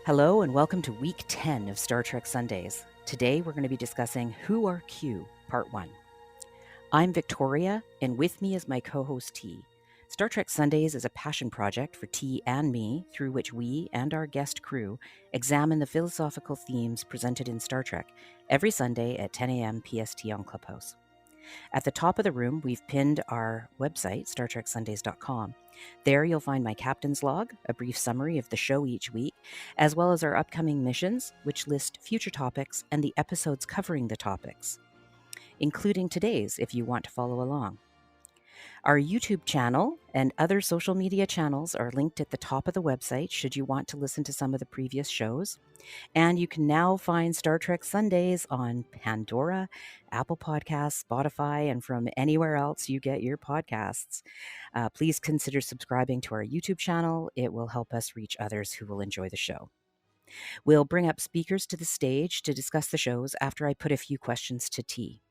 Hello and welcome to week 10 of Star Trek Sundays. Today we're going to be discussing Who Are Q, Part 1. I'm Victoria, and with me is my co-host T. Star Trek Sundays is a passion project for T and me, through which we and our guest crew examine the philosophical themes presented in Star Trek every Sunday at 10 a.m. PST on Clubhouse. At the top of the room, we've pinned our website, StarTrekSundays.com. There you'll find my captain's log, a brief summary of the show each week, as well as our upcoming missions, which list future topics and the episodes covering the topics, including today's if you want to follow along. Our YouTube channel and other social media channels are linked at the top of the website should you want to listen to some of the previous shows. And you can now find Star Trek Sundays on Pandora, Apple Podcasts, Spotify, and from anywhere else you get your podcasts. Please consider subscribing to our YouTube channel. It will help us reach others who will enjoy the show. We'll bring up speakers to the stage to discuss the shows after I put a few questions to T.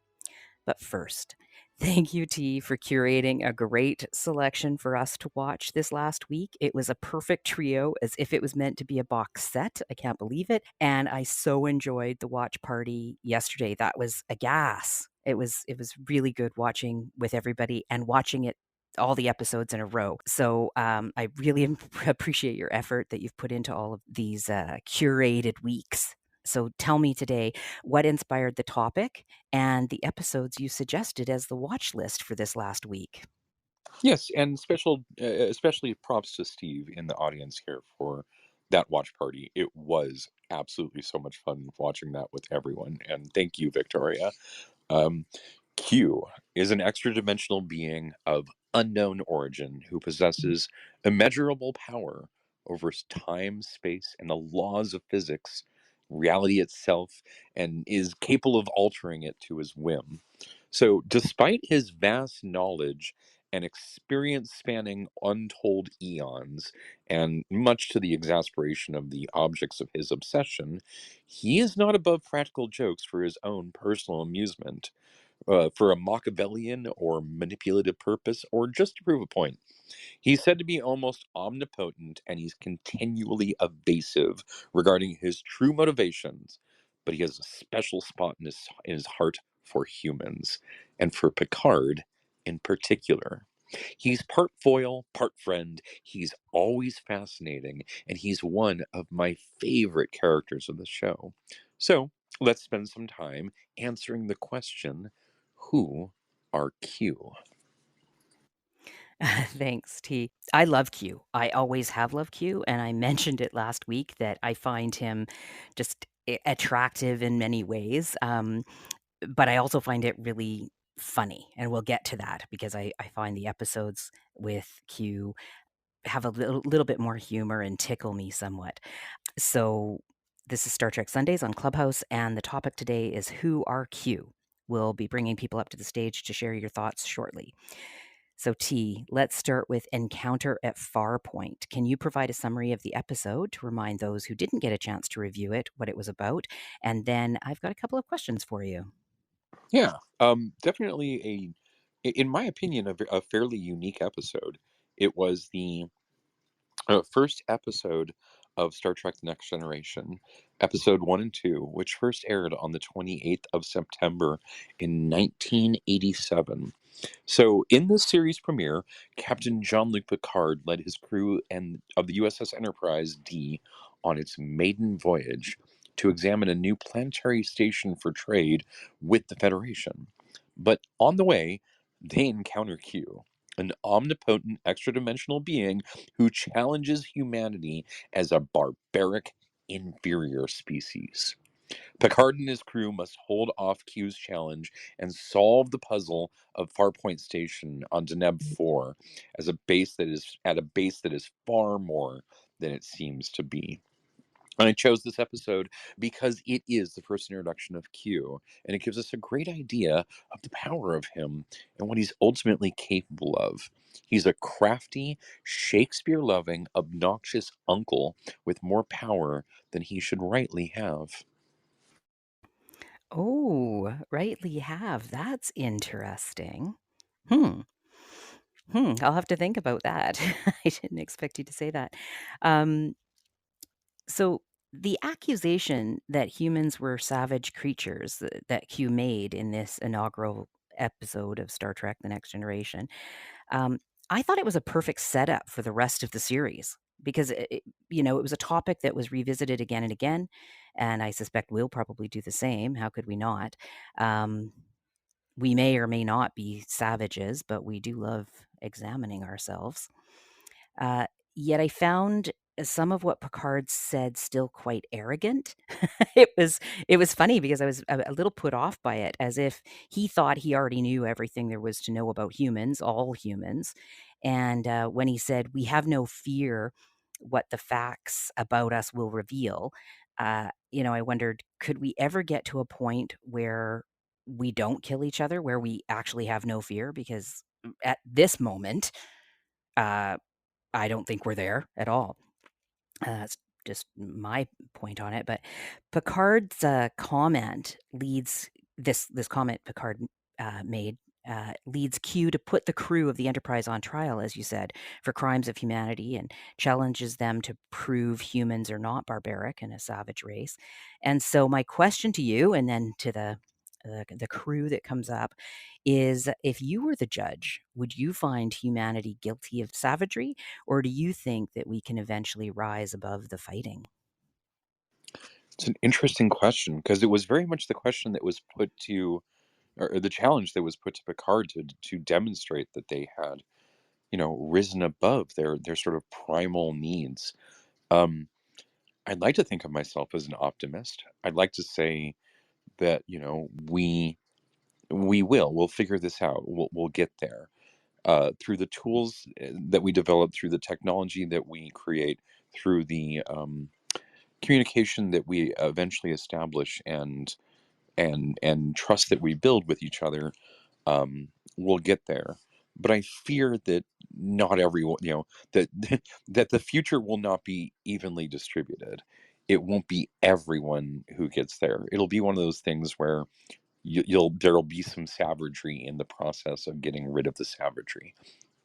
But first, thank you, T, for curating a great selection for us to watch this last week. It was a perfect trio, as if it was meant to be a box set. I can't believe it. And I so enjoyed the watch party yesterday. That was a gas. It was really good watching with everybody and watching it all the episodes in a row. So I really appreciate your effort that you've put into all of these curated weeks. So tell me today, what inspired the topic and the episodes you suggested as the watch list for this last week? Yes, and especially props to Steve in the audience here for that watch party. It was absolutely so much fun watching that with everyone, and thank you, Victoria. Um, Q is an extra dimensional being of unknown origin who possesses immeasurable power over time, space, and the laws of physics, reality itself, and is capable of altering it to his whim. So, despite his vast knowledge and experience spanning untold eons, and much to the exasperation of the objects of his obsession, he is not above practical jokes for his own personal amusement, for a Machiavellian or manipulative purpose, or just to prove a point. He's said to be almost omnipotent, and he's continually evasive regarding his true motivations, but he has a special spot in his heart for humans, and for Picard in particular. He's part foil, part friend. He's always fascinating, and he's one of my favorite characters of the show. So let's spend some time answering the question, who are Q? Thanks, T. I love Q. I always have loved Q, and I mentioned it last week that I find him just attractive in many ways. But I also find it really funny, and we'll get to that because I find the episodes with Q have a little bit more humor and tickle me somewhat. So this is Star Trek Sundays on Clubhouse, and the topic today is Who Are Q? We'll be bringing people up to the stage to share your thoughts shortly. So T, let's start with Encounter at Farpoint. Can you provide a summary of the episode to remind those who didn't get a chance to review it what it was about? And then I've got a couple of questions for you. Yeah, definitely in my opinion, a fairly unique episode. It was the first episode of Star Trek The Next Generation, episode 1 and 2, which first aired on the 28th of September in 1987. So, in this series premiere, Captain Jean-Luc Picard led his crew and of the USS Enterprise D on its maiden voyage to examine a new planetary station for trade with the Federation. But on the way, they encounter Q, an omnipotent extra-dimensional being who challenges humanity as a barbaric, inferior species. Picard and his crew must hold off Q's challenge and solve the puzzle of Farpoint Station on Deneb 4 as a base that is at a base that is far more than it seems to be. And I chose this episode because it is the first introduction of Q, and it gives us a great idea of the power of him and what he's ultimately capable of. He's a crafty, Shakespeare loving, obnoxious uncle with more power than he should rightly have. Oh, rightly have. That's interesting. Hmm. I'll have to think about that. I didn't expect you to say that. Um, so the accusation that humans were savage creatures that Q made in this inaugural episode of Star Trek: The Next Generation, um, I thought it was a perfect setup for the rest of the series because it was a topic that was revisited again and again, and I suspect we'll probably do the same. How could we not? Um, we may or may not be savages, but we do love examining ourselves. Uh, Yet I found some of what Picard said still quite arrogant. It was funny because I was a little put off by it, as if he thought he already knew everything there was to know about humans, all humans. And when he said, "We have no fear what the facts about us will reveal," I wondered, could we ever get to a point where we don't kill each other, where we actually have no fear? Because at this moment, uh, I don't think we're there at all. That's just my point on it. But Picard's comment leads this comment Picard made leads Q to put the crew of the Enterprise on trial, as you said, for crimes of humanity, and challenges them to prove humans are not barbaric and a savage race. And so, my question to you, and then to the crew that comes up, is: if you were the judge, would you find humanity guilty of savagery, or do you think that we can eventually rise above the fighting? It's an interesting question because it was very much the question that was put to, or the challenge that was put to Picard to demonstrate that they had, risen above their sort of primal needs. Um, I'd like to think of myself as an optimist. I'd like to say that we'll figure this out. We'll get there through the tools that we develop, through the technology that we create, through the communication that we eventually establish, and trust that we build with each other. We'll get there. But I fear that not everyone, that that the future will not be evenly distributed. It won't be everyone who gets there. It'll be one of those things where there'll be some savagery in the process of getting rid of the savagery,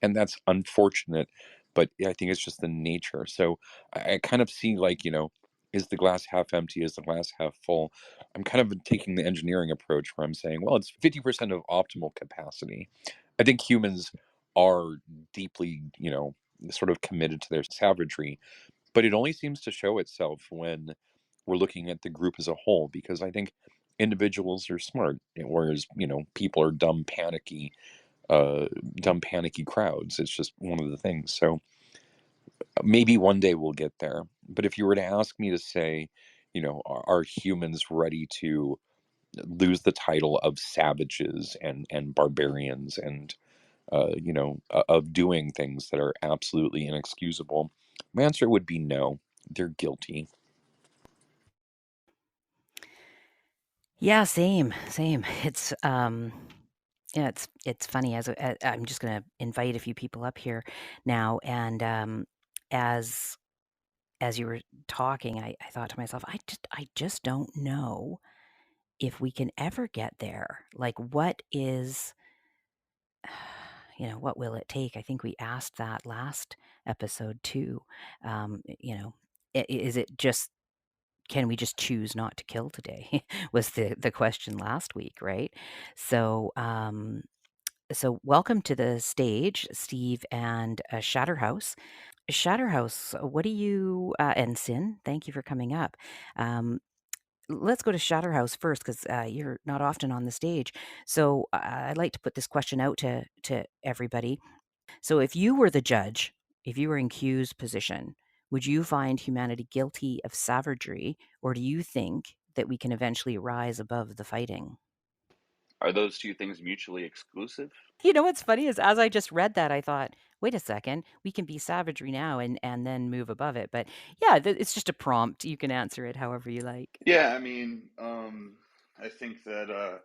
and that's unfortunate. But I think it's just the nature. So I kind of see, like, is the glass half empty, is the glass half full? I'm kind of taking the engineering approach where I'm saying, well, it's 50% of optimal capacity. I think humans are deeply, sort of committed to their savagery, but it only seems to show itself when we're looking at the group as a whole, because I think individuals are smart, whereas people are uh, dumb, panicky crowds. It's just one of the things. So maybe one day we'll get there. But if you were to ask me to say, are humans ready to lose the title of savages and barbarians, and of doing things that are absolutely inexcusable, my answer would be no. They're guilty. Yeah, same, same. It's funny, I'm just going to invite a few people up here now, and as as you were talking, I thought to myself, I just don't know if we can ever get there. Like, what is, what will it take? I think we asked that last episode too. Is it just, can we just choose not to kill today? Was the question last week, right? So, so welcome to the stage, Steve and Shatterhouse. Shatterhouse, what do you, and Sin, thank you for coming up. Um, let's go to Shatterhouse first, because you're not often on the stage. So I'd like to put this question out to everybody. So if you were the judge, if you were in Q's position, would you find humanity guilty of savagery, or do you think that we can eventually rise above the fighting? Are those two things mutually exclusive? You know what's funny is, as I just read that, I thought, wait a second, we can be savagery now and then move above it. But yeah, it's just a prompt. You can answer it however you like. Yeah, I mean, I think that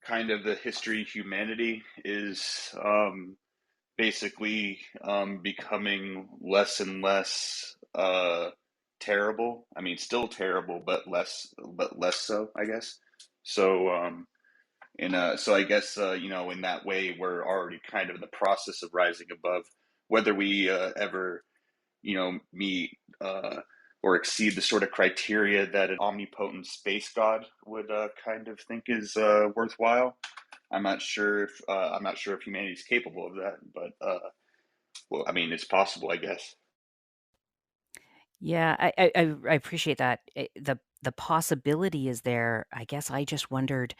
kind of the history of humanity is basically becoming less and less terrible. I mean, still terrible, but less so, I guess. So, so I guess in that way, we're already kind of in the process of rising above. Whether we ever meet or exceed the sort of criteria that an omnipotent space god would kind of think is worthwhile. I'm not sure if humanity is capable of that, but well, I mean, it's possible, I guess. Yeah, I appreciate that. The possibility is there. I guess I just wondered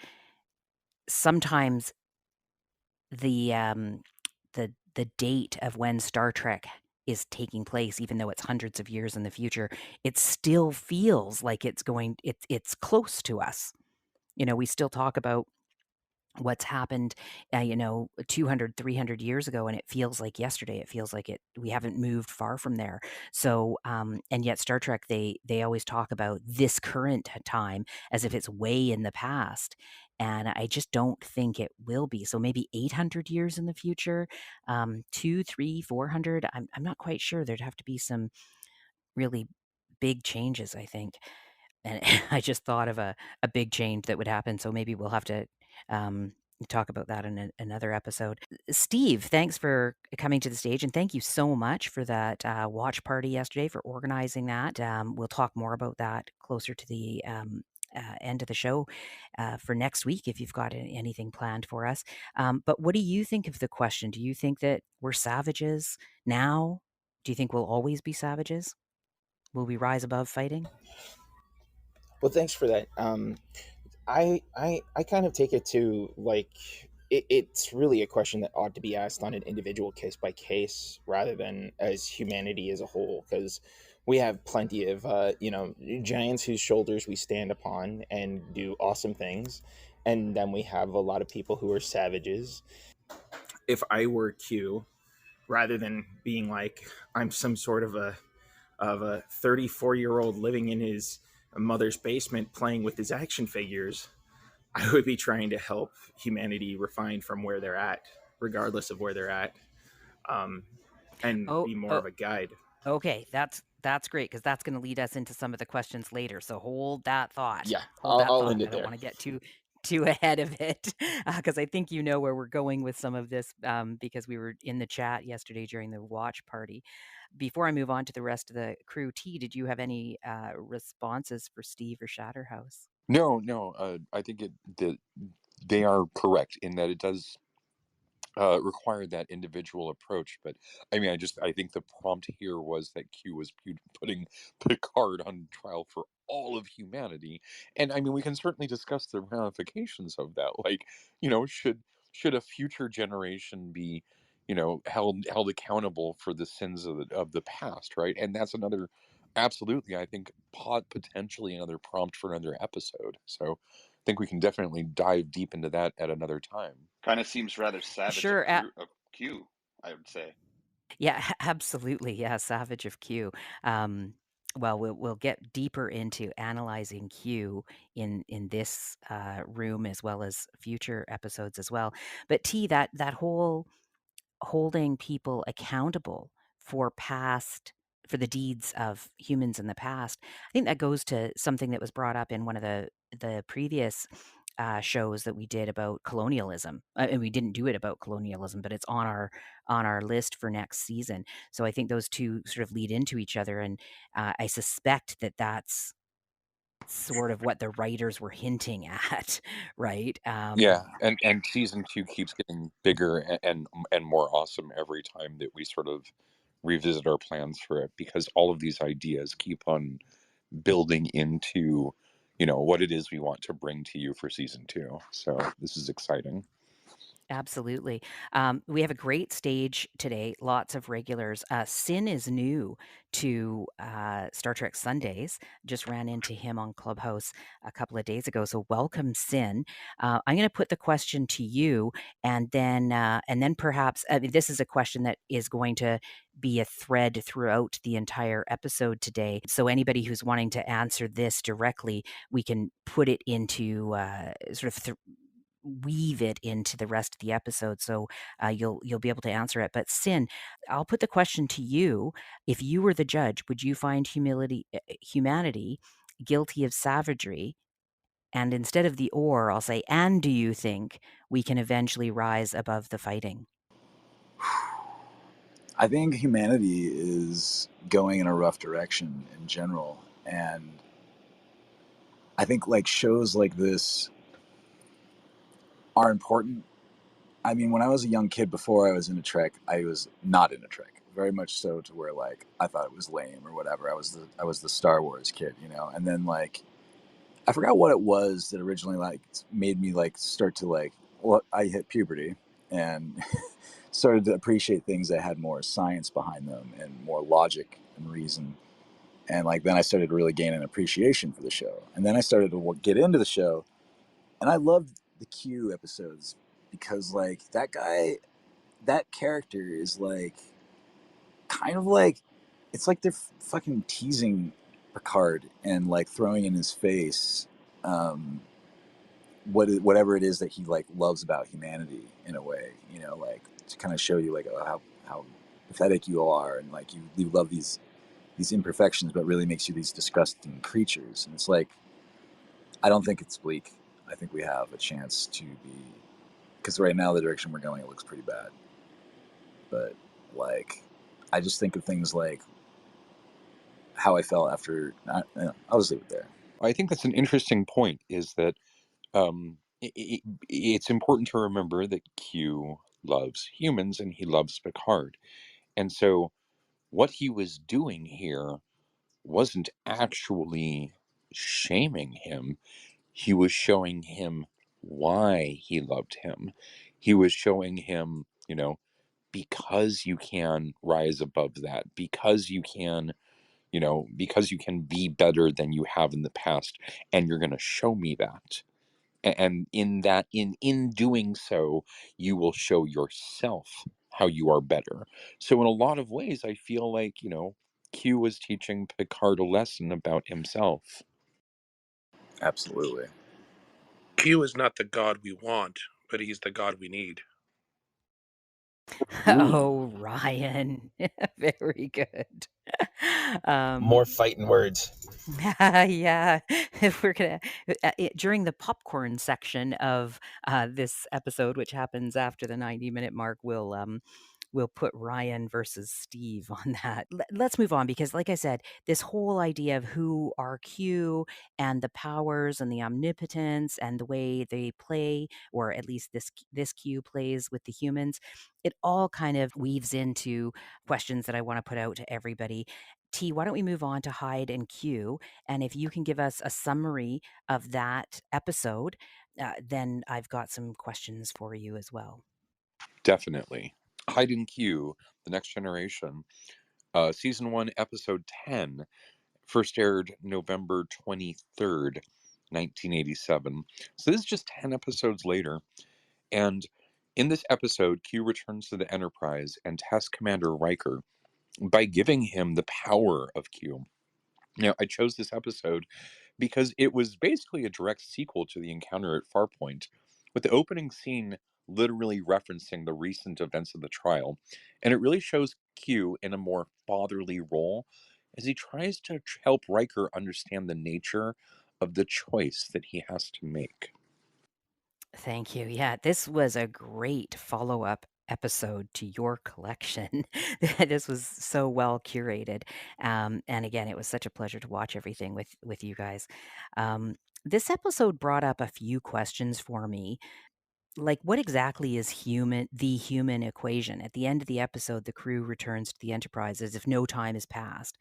sometimes the the date of when Star Trek is taking place, even though it's hundreds of years in the future, it still feels like it's close to us. We still talk about what's happened, 200, 300 years ago, and it feels like yesterday. It feels like we haven't moved far from there. So, and yet Star Trek, they always talk about this current time as if it's way in the past. And I just don't think it will be. So maybe 800 years in the future, 2, 3, 400. I'm not quite sure. There'd have to be some really big changes, I think. And I just thought of a big change that would happen. So maybe we'll have to um, talk about that in another episode. Steve, thanks for coming to the stage, and thank you so much for that watch party yesterday, for organizing that. We'll talk more about that closer to the end of the show for next week if you've got anything planned for us. But what do you think of the question? Do you think that we're savages now? Do you think we'll always be savages? Will we rise above fighting? Well, thanks for that. I kind of take it to like it's really a question that ought to be asked on an individual case by case rather than as humanity as a whole, because we have plenty of giants whose shoulders we stand upon and do awesome things, and then we have a lot of people who are savages. If I were Q, rather than being like I'm some sort of a 34-year-old living in his mother's basement playing with his action figures, I would be trying to help humanity refine from where they're at, regardless of where they're at, um, and Oh, be more oh, of a guide. okay, that's great, because that's gonna lead us into some of the questions later, so hold that thought. Yeah, Hold that I'll thought. end I it don't there. wanna get too ahead of it, because I think you know where we're going with some of this, because we were in the chat yesterday during the watch party. Before I move on to the rest of the crew, T, did you have any, responses for Steve or Shatterhouse? No, no, I think that they are correct in that it does require that individual approach. But I mean, I think the prompt here was that Q was putting Picard on trial for all of humanity, and I mean, we can certainly discuss the ramifications of that. Like, should a future generation be, held accountable for the sins of the past, right? And that's another, absolutely, I think, potentially another prompt for another episode. So, I think we can definitely dive deep into that at another time. Kind of seems rather savage Sure, of Q, I would say. yeah, absolutely. Yeah, Savage of Q. Well, we'll get deeper into analyzing Q in this room as well as future episodes as well. But T, that whole holding people accountable for past for the deeds of humans in the past. I think that goes to something that was brought up in one of the previous shows that we did about colonialism. And we didn't do it about colonialism, but it's on our list for next season. So I think those two sort of lead into each other, and I suspect that that's sort of what the writers were hinting at, right? Yeah, and season two keeps getting bigger and more awesome every time that we sort of revisit our plans for it, because all of these ideas keep on building into, what it is we want to bring to you for season two. So this is exciting. Absolutely. We have a great stage today, lots of regulars. Sin is new to Star Trek Sundays. Just ran into him on Clubhouse a couple of days ago. So welcome, Sin. I'm going to put the question to you, and then perhaps this is a question that is going to be a thread throughout the entire episode today. So anybody who's wanting to answer this directly, we can put it into sort of weave it into the rest of the episode, so you'll be able to answer it. But Sin, I'll put the question to you: if you were the judge, would you find humanity guilty of savagery? And instead of the or, I'll say, and do you think we can eventually rise above the fighting? I think humanity is going in a rough direction in general, and I think like shows like this are important. I mean, when I was a young kid before I was into Trek, I was not into Trek. Very much so to where like I thought it was lame or whatever. I was the Star Wars kid, you know. And then like I forgot what it was that originally like made me like start to like well, I hit puberty and started to appreciate things that had more science behind them and more logic and reason. And like then I started to really gain an appreciation for the show. And then I started to get into the show, and I loved the Q episodes because like that guy, that character is like kind of like it's like they're fucking teasing Picard and like throwing in his face um, whatever it is that he like loves about humanity in a way, you know, like to kind of show you like how pathetic you are and like you love these imperfections, but really makes you these disgusting creatures. And it's like I don't think it's bleak. I think we have a chance to be because right now the direction we're going it looks pretty bad. But like I just think of things like how I felt after. I'll just leave it there. I think that's an interesting point. Is that it's important to remember that Q loves humans and he loves Picard, and so what he was doing here wasn't actually shaming him. He was showing him why he loved him. He was showing him, because you can rise above that, because you can be better than you have in the past, and you're going to show me that. And in doing so, you will show yourself how you are better. So in a lot of ways, I feel like, Q was teaching Picard a lesson about himself. Absolutely. Q is not the God we want, but he's the God we need. Oh, Ryan. Very good. More fighting words. Yeah, if we're gonna during the popcorn section of this episode, which happens after the 90-minute mark, we'll put Ryan versus Steve on that. Let's move on because, like I said, this whole idea of who are Q and the powers and the omnipotence and the way they play, or at least this Q plays with the humans, it all kind of weaves into questions that I want to put out to everybody. T, why don't we move on to Hyde and Q? And if you can give us a summary of that episode, then I've got some questions for you as well. Definitely. Hyde and Q, The Next Generation, Season 1, Episode 10, first aired November 23rd, 1987. So this is just 10 episodes later. And in this episode, Q returns to the Enterprise and tests Commander Riker by giving him the power of Q. Now, I chose this episode because it was basically a direct sequel to the encounter at Farpoint, with the opening scene literally referencing the recent events of the trial. And it really shows Q in a more fatherly role as he tries to help Riker understand the nature of the choice that he has to make. Thank you. Yeah, this was a great follow-up episode to your collection. This was so well curated. And again, it was such a pleasure to watch everything with you guys. This episode brought up a few questions for me. Like, what exactly is the human equation? At the end of the episode, the crew returns to the Enterprise as if no time has passed.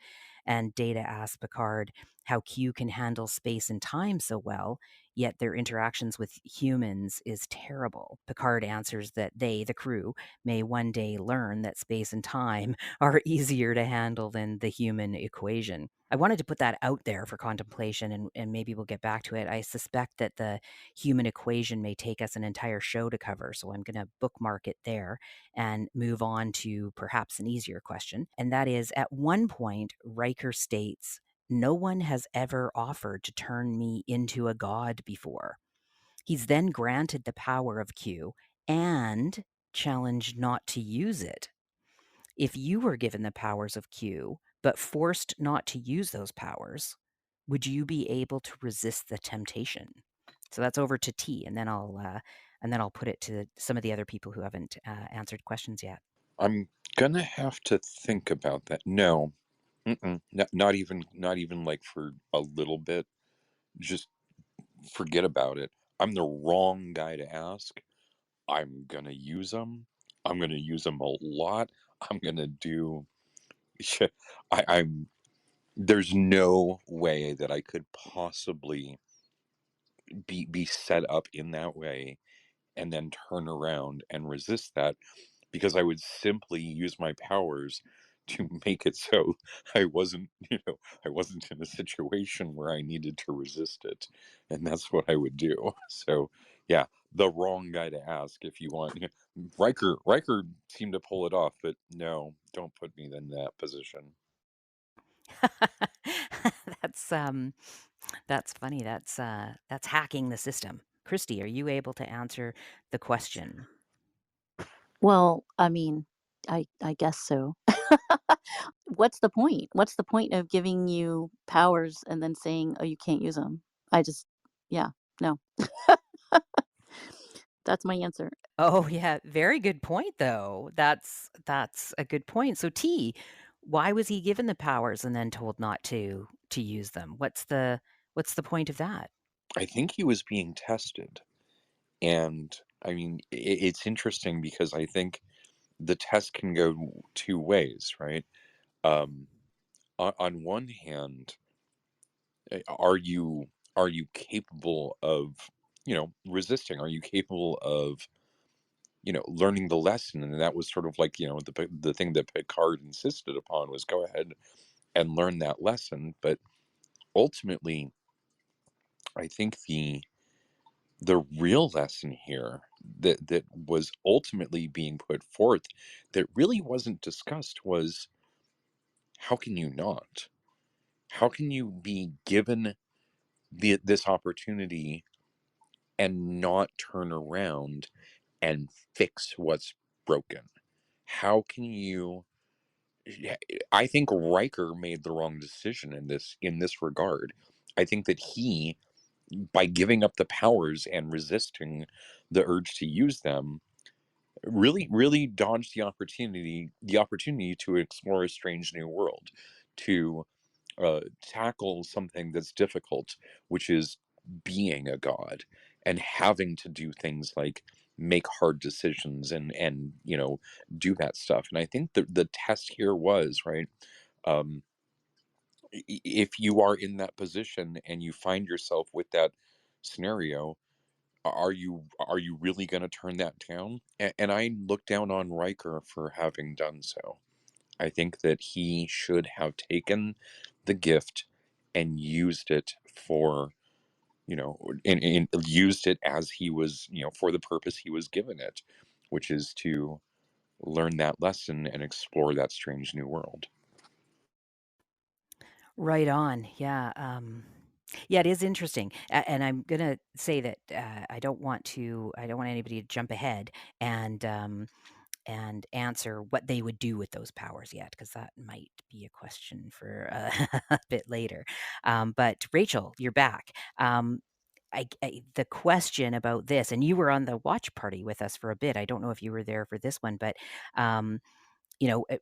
And Data asks Picard how Q can handle space and time so well, yet their interactions with humans is terrible. Picard answers that they, the crew, may one day learn that space and time are easier to handle than the human equation. I wanted to put that out there for contemplation, and maybe we'll get back to it. I suspect that the human equation may take us an entire show to cover, so I'm going to bookmark it there and move on to perhaps an easier question. And that is, at one point, Riker states, "No one has ever offered to turn me into a god before." He's then granted the power of Q and challenged not to use it. If you were given the powers of Q, but forced not to use those powers, would you be able to resist the temptation? So that's over to T, and then I'll put it to some of the other people who haven't answered questions yet. I'm gonna have to think about that. No, not even like for a little bit. Just forget about it. I'm the wrong guy to ask. I'm gonna use them. I'm gonna use them a lot. I'm gonna do. I'm. There's no way that I could possibly be set up in that way and then turn around and resist that, because I would simply use my powers to make it so I wasn't, I wasn't in a situation where I needed to resist it, and that's what I would do. So, yeah, the wrong guy to ask if you want. Riker seemed to pull it off, but no, don't put me in that position. That's that's funny. That's hacking the system. Christy, are you able to answer the question? Well, I mean, I guess so. What's the point? What's the point of giving you powers and then saying, "Oh, you can't use them"? Yeah, no. That's my answer. Oh, yeah, very good point, though. That's a good point. So, T, why was he given the powers and then told not to use them? What's the point of that? I think he was being tested, and I mean, it's interesting because I think the test can go two ways, right? Um, on one hand, are you capable of, resisting? Are you capable of, learning the lesson? And that was sort of like, the thing that Picard insisted upon was go ahead and learn that lesson. But ultimately, I think the real lesson here that was ultimately being put forth that really wasn't discussed was, how can you not? How can you be given this opportunity and not turn around and fix what's broken? How can you? I think Riker made the wrong decision in this regard. I think that he, by giving up the powers and resisting the urge to use them, really dodged the opportunity to explore a strange new world, to tackle something that's difficult, which is being a god and having to do things like make hard decisions and do that stuff. And I think the test here was, right, um, if you are in that position and you find yourself with that scenario, are you really going to turn that down? And I look down on Riker for having done so. I think that he should have taken the gift and used it for, and used it as he was, for the purpose he was given it, which is to learn that lesson and explore that strange new world. Right on. Yeah. Yeah, it is interesting, and I'm gonna say that I don't want anybody to jump ahead and answer what they would do with those powers yet, because that might be a question for a bit later. But Rachel, you're back. The question about this, and you were on the watch party with us for a bit. I don't know if you were there for this one, but um,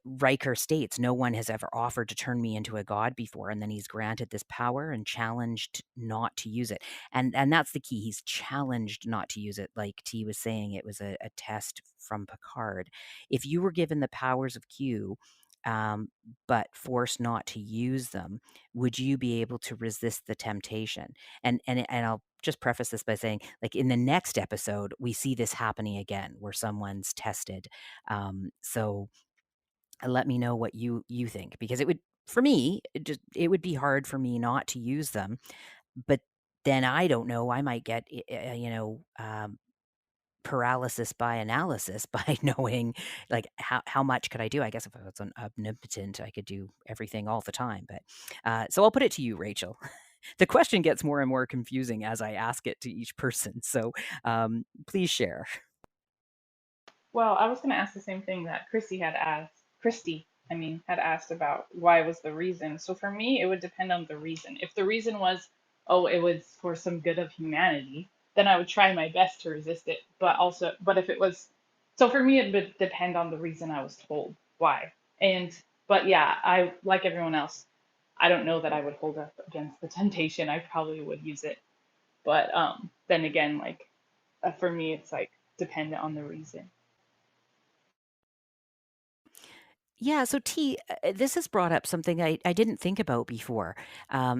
Riker states, no one has ever offered to turn me into a god before. And then he's granted this power and challenged not to use it. And that's the key. He's challenged not to use it. Like T was saying, it was a test from Picard. If you were given the powers of Q, but forced not to use them, would you be able to resist the temptation? And I'll just preface this by saying, like in the next episode, we see this happening again, where someone's tested. So let me know what you think, because it would, for me, it would be hard for me not to use them. But then I don't know, I might get paralysis by analysis by knowing like how much could I do. I guess if I was an omnipotent, I could do everything all the time. But so I'll put it to you, Rachel. The question gets more and more confusing as I ask it to each person, so please share. Well, I was going to ask the same thing that Christy, had asked about why was the reason. So for me, it would depend on the reason. If the reason was, oh, it was for some good of humanity, then I would try my best to resist it. But if it was So for me, it would depend on the reason I was told why. But yeah, I like everyone else. I don't know that I would hold up against the temptation. I probably would use it. But then again, like for me, it's like dependent on the reason. Yeah, so T, this has brought up something I didn't think about before.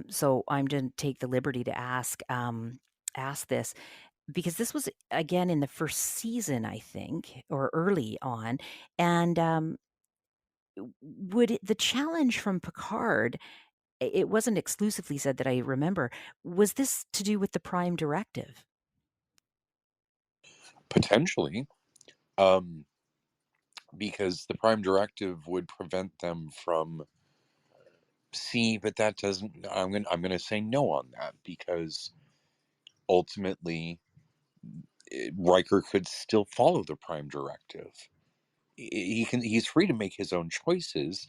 So I'm going to take the liberty to ask this because this was again in the first season, I think, or early on, and the challenge from Picard? It wasn't exclusively said that I remember. Was this to do with the Prime Directive? Potentially, because the Prime Directive would prevent them from. See, but that doesn't. I'm gonna say no on that because ultimately Riker could still follow the Prime Directive. He's free to make his own choices.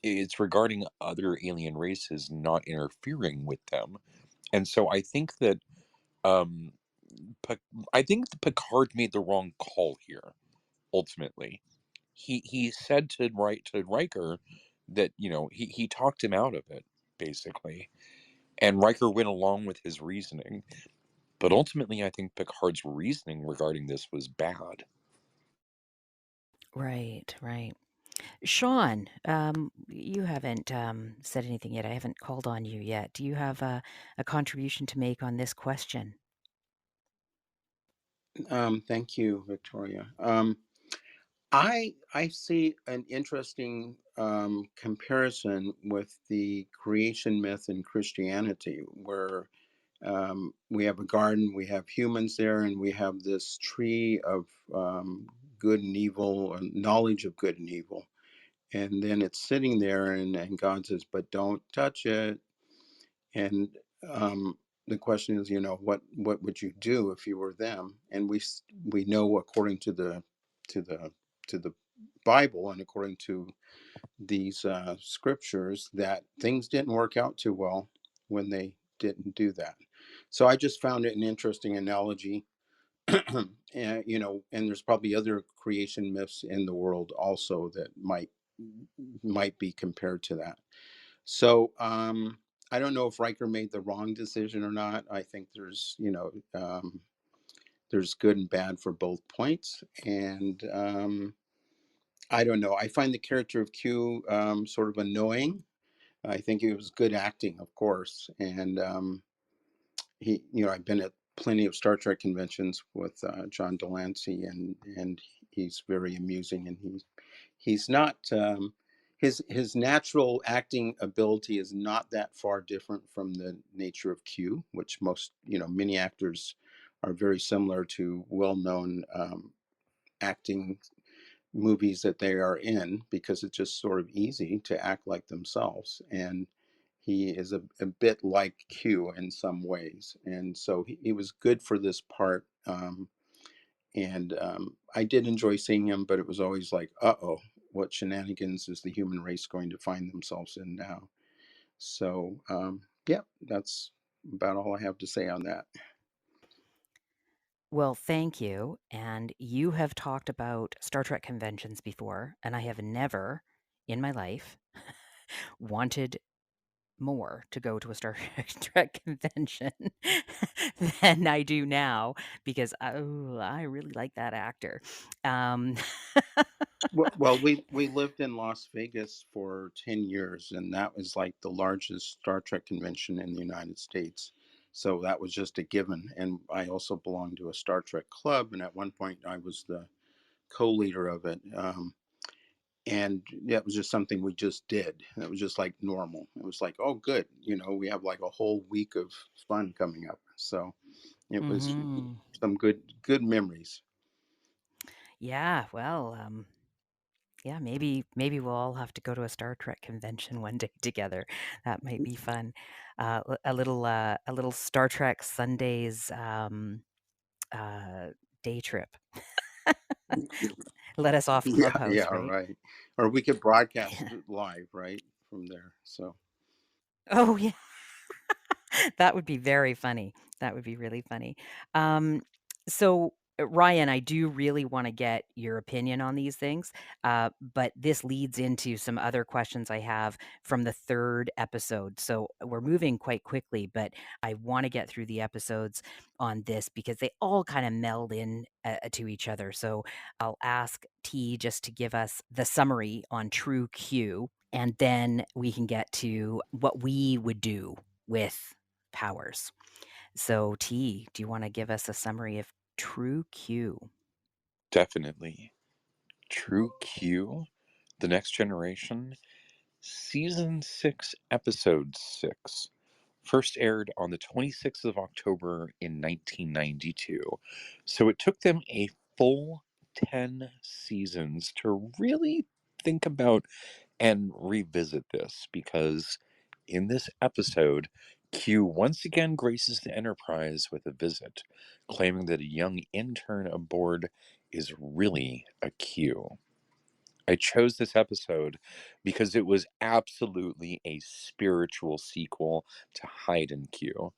It's regarding other alien races not interfering with them, and so I think that um, I think that Picard made the wrong call here. Ultimately, he said to Riker that he talked him out of it basically, and Riker went along with his reasoning. But ultimately, I think Picard's reasoning regarding this was bad. Right, right. Sean, you haven't said anything yet. I haven't called on you yet. Do you have a contribution to make on this question? Thank you, Victoria. I see an interesting comparison with the creation myth in Christianity, where we have a garden, we have humans there, and we have this tree of good and evil, and knowledge of good and evil. And then it's sitting there, and God says, "But don't touch it." And the question is, what would you do if you were them? And we know, according to the to the Bible and according to these scriptures, that things didn't work out too well when they didn't do that. So I just found it an interesting analogy. And there's probably other creation myths in the world also that might be compared to that. So I don't know if Riker made the wrong decision or not. I think there's good and bad for both points, and I don't know. I find the character of Q sort of annoying. I think it was good acting, of course, and I've been at plenty of Star Trek conventions with John Delancey, and he's very amusing, and he's not his natural acting ability is not that far different from the nature of Q, which many actors are very similar to well-known acting movies that they are in, because it's just sort of easy to act like themselves. And he is a bit like Q in some ways, and so he was good for this part. And I did enjoy seeing him, but it was always like, uh-oh, what shenanigans is the human race going to find themselves in now? So yeah, that's about all I have to say on that. Well, thank you. And you have talked about Star Trek conventions before, and I have never in my life wanted more to go to a Star Trek convention than I do now because I really like that actor. Um, Well, we lived in Las Vegas for 10 years, and that was like the largest Star Trek convention in the United States. So that was just a given. And I also belonged to a Star Trek club, and at one point I was the co-leader of it. And that was just something we just did. It was just like normal. It was like, oh, good, we have like a whole week of fun coming up. So it was mhm. some good memories. Yeah, well, yeah, maybe we'll all have to go to a Star Trek convention one day together. That might be fun. A little Star Trek Sundays uh, day trip. Let us off Yeah, yeah, Clubhouse, right? right. Or we could broadcast it live, right, from there. So Oh yeah, that would be very funny. That would be really funny. Um, so Ryan, I do really want to get your opinion on these things, but this leads into some other questions I have from the third episode. So we're moving quite quickly, but I want to get through the episodes on this because they all kind of meld in to each other. So I'll ask T just to give us the summary on true Q, and then we can get to what we would do with powers. So T, do you want to give us a summary of true Q? Definitely. True Q, The Next Generation, Season 6, Episode 6. First aired on the 26th of October in 1992. So it took them a full 10 seasons to really think about and revisit this, because in this episode, Q once again graces the Enterprise with a visit, claiming that a young intern aboard is really a Q. I chose this episode because it was absolutely a spiritual sequel to Hide and Q,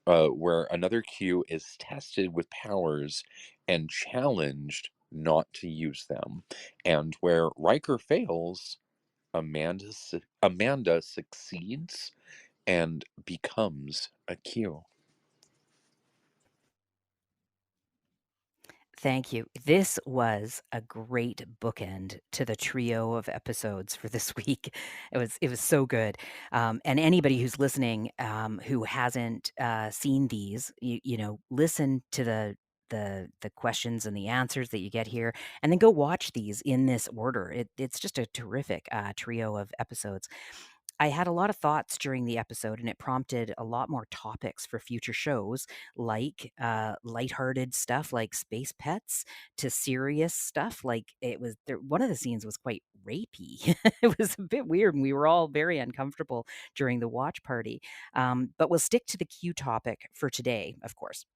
where another Q is tested with powers and challenged not to use them, and where Riker fails, Amanda succeeds and becomes a Q. Thank you. This was a great bookend to the trio of episodes for this week. It was so good. And anybody who's listening who hasn't seen these, listen to the questions and the answers that you get here, and then go watch these in this order. It's just a terrific trio of episodes. I had a lot of thoughts during the episode, and it prompted a lot more topics for future shows, like lighthearted stuff like space pets to serious stuff like it was there. One of the scenes was quite rapey. It was a bit weird, and we were all very uncomfortable during the watch party. But we'll stick to the Q topic for today, of course.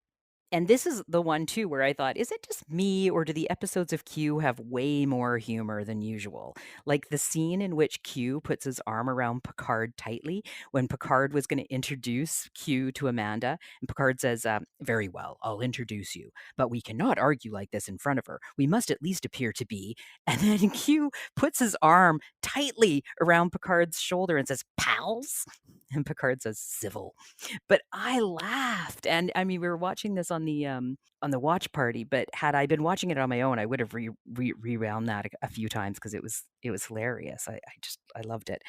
And this is the one too where I thought, is it just me or do the episodes of Q have way more humor than usual? Like the scene in which Q puts his arm around Picard tightly when Picard was going to introduce Q to Amanda. And Picard says, very well, I'll introduce you, but we cannot argue like this in front of her. We must at least appear to be. And then Q puts his arm tightly around Picard's shoulder and says, pals? And Picard says, civil. But I laughed, and I mean, we were watching this on the watch party, but had I been watching it on my own, I would have rewound that a few times because it was hilarious. I loved it.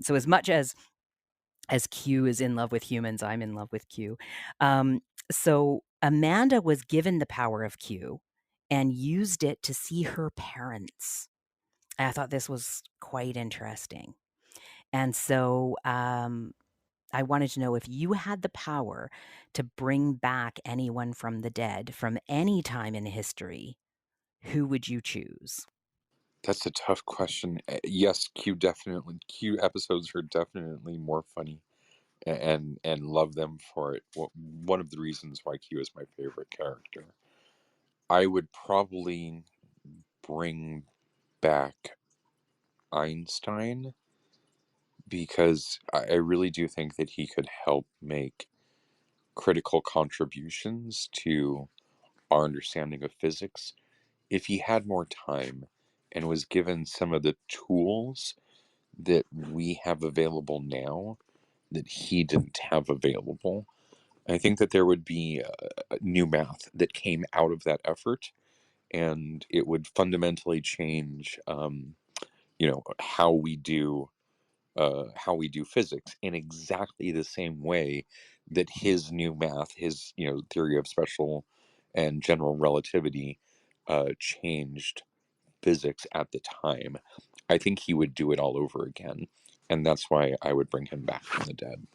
So as much as Q is in love with humans, I'm in love with Q. So Amanda was given the power of Q and used it to see her parents. I thought this was quite interesting. And so I wanted to know, if you had the power to bring back anyone from the dead from any time in history, who would you choose? That's a tough question. Yes, Q episodes are definitely more funny, and love them for it. One of the reasons why Q is my favorite character. I would probably bring back Einstein, because I really do think that he could help make critical contributions to our understanding of physics if he had more time and was given some of the tools that we have available now that he didn't have available. I think that there would be new math that came out of that effort, and it would fundamentally change, how we do physics in exactly the same way that his new math, his theory of special and general relativity, changed physics at the time. I think he would do it all over again, and that's why I would bring him back from the dead.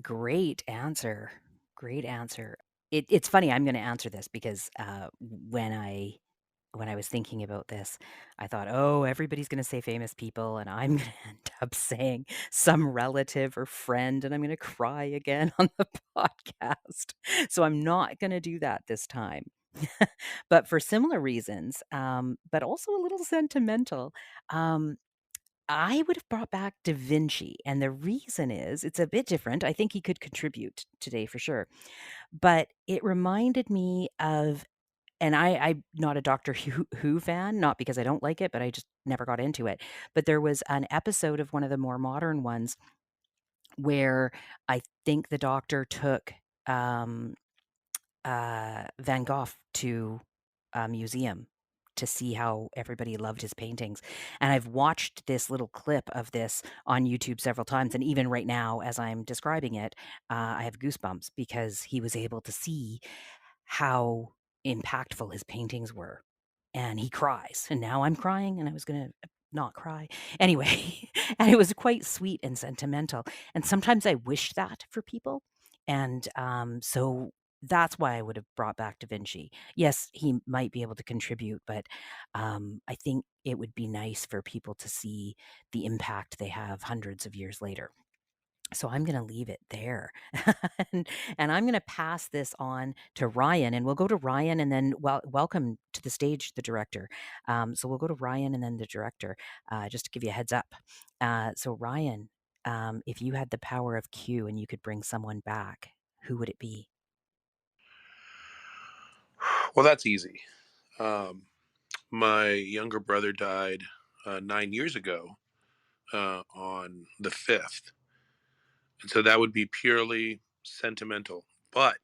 Great answer. Great answer. It's funny. I'm going to answer this because when I was thinking about this, I thought, oh, everybody's going to say famous people, and I'm going to end up saying some relative or friend, and I'm going to cry again on the podcast. So I'm not going to do that this time. But for similar reasons, but also a little sentimental, um, I would have brought back Da Vinci, and the reason is it's a bit different. I think he could contribute today for sure, but it reminded me of, and I'm not a Doctor Who fan, not because I don't like it, but I just never got into it. But there was an episode of one of the more modern ones where I think the Doctor took um, Van Gogh to a museum to see how everybody loved his paintings. And I've watched this little clip of this on YouTube several times. And even right now, as I'm describing it, I have goosebumps because he was able to see how impactful his paintings were. And he cries. And now I'm crying, and I was going to not cry. Anyway, and it was quite sweet and sentimental. And sometimes I wish that for people. And so that's why I would have brought back Da Vinci. Yes, he might be able to contribute, but I think it would be nice for people to see the impact they have hundreds of years later. So I'm going to leave it there. and I'm going to pass this on to Ryan, and we'll go to Ryan and then welcome to the stage, the director. So we'll go to Ryan and then the director, just to give you a heads up. So Ryan, if you had the power of Q and you could bring someone back, who would it be? Well, that's easy. My younger brother died 9 years ago on the 5th. And so that would be purely sentimental. But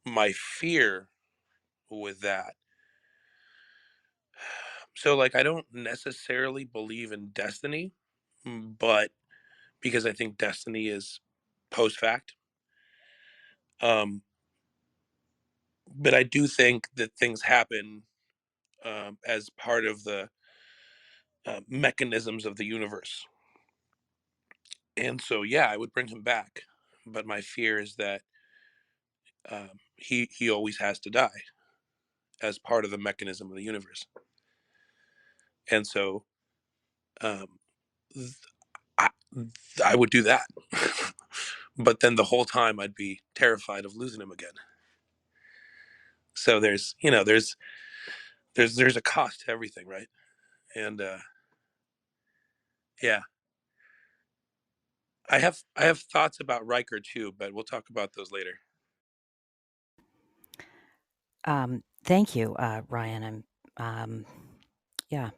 my fear with that, so like I don't necessarily believe in destiny, but because I think destiny is post fact. But I do think that things happen as part of the mechanisms of the universe. And so, yeah, I would bring him back. But my fear is that he always has to die as part of the mechanism of the universe. And so um, I, I would do that. But then the whole time I'd be terrified of losing him again. So there's a cost to everything, right? And yeah, I have thoughts about Riker too, but we'll talk about those later. Thank you, Ryan. Yeah,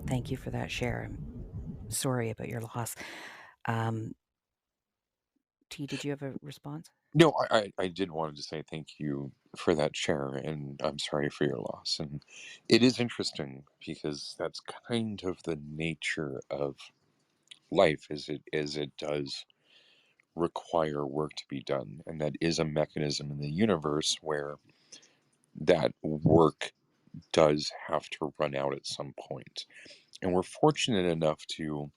thank you for that share. I'm sorry about your loss. T, did you have a response? No, I did wanted to say thank you for that share, and I'm sorry for your loss. And it is interesting because that's kind of the nature of life, as it does require work to be done, and that is a mechanism in the universe where that work does have to run out at some point. And we're fortunate enough to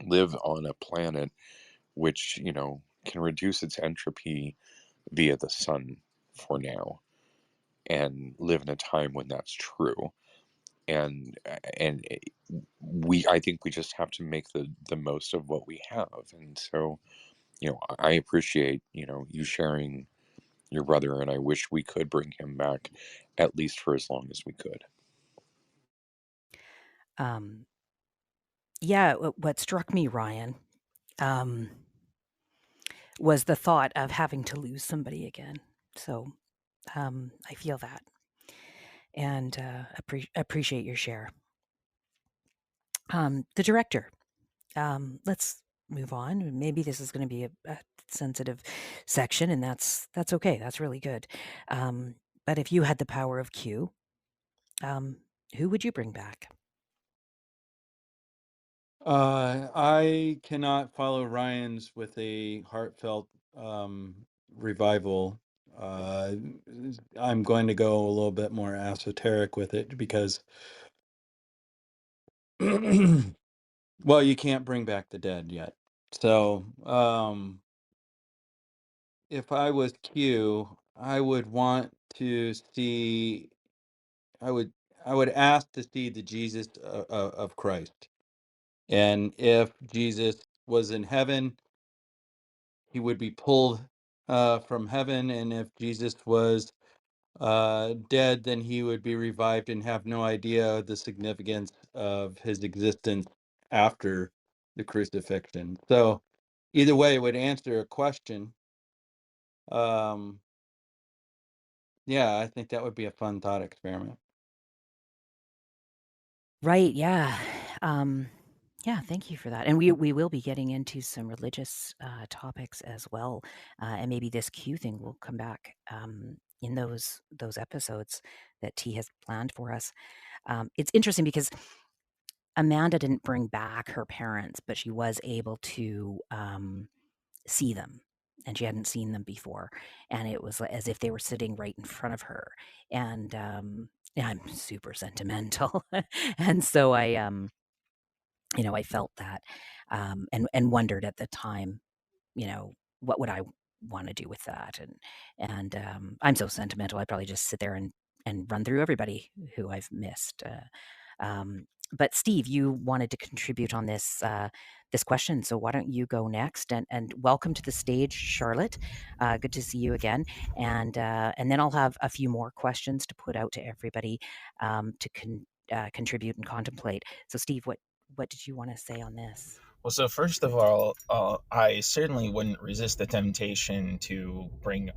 live on a planet which, can reduce its entropy via the sun for now, and live in a time when that's true. And I think we just have to make the most of what we have. And so, I appreciate, you sharing your brother, and I wish we could bring him back at least for as long as we could. Yeah, what struck me, Ryan, was the thought of having to lose somebody again. So I feel that, and appreciate your share. The director. Let's move on. Maybe this is going to be a sensitive section, and that's okay. That's really good. But if you had the power of Q, who would you bring back? I cannot follow Ryan's with a heartfelt revival. I'm going to go a little bit more esoteric with it because, well, you can't bring back the dead yet. So, if I was Q, I would want to see, I would ask to see the Jesus of Christ. And if Jesus was in heaven, he would be pulled from heaven. And if Jesus was dead, then he would be revived and have no idea the significance of his existence after the crucifixion. So either way, it would answer a question. Yeah, I think that would be a fun thought experiment. Right, yeah. Yeah, thank you for that. And we will be getting into some religious topics as well, and maybe this Q thing will come back in those episodes that T has planned for us. It's interesting because Amanda didn't bring back her parents, but she was able to see them, and she hadn't seen them before, and it was as if they were sitting right in front of her. And yeah, I'm super sentimental, and so I I felt that, and wondered at the time, what would I want to do with that? And I'm so sentimental. I'd probably just sit there and run through everybody who I've missed. But Steve, you wanted to contribute on this question, so why don't you go next? And welcome to the stage, Charlotte. Good to see you again. And then I'll have a few more questions to put out to everybody to contribute and contemplate. So, Steve, what did you want to say on this? Well, so first of all, I certainly wouldn't resist the temptation to bring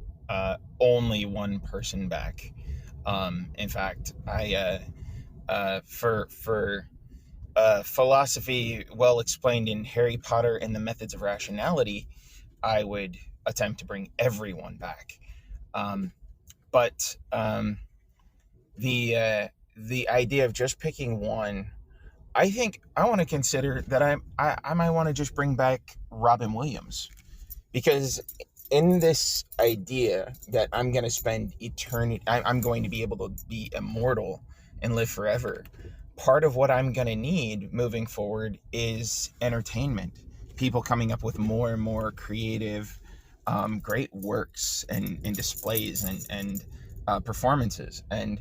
only one person back. In fact, for philosophy well explained in Harry Potter and the Methods of Rationality, I would attempt to bring everyone back. But the idea of just picking one, I think I want to consider that I might want to just bring back Robin Williams, because in this idea that I'm going to spend eternity, I'm going to be able to be immortal and live forever. Part of what I'm going to need moving forward is entertainment. People coming up with more and more creative, great works and displays and performances. And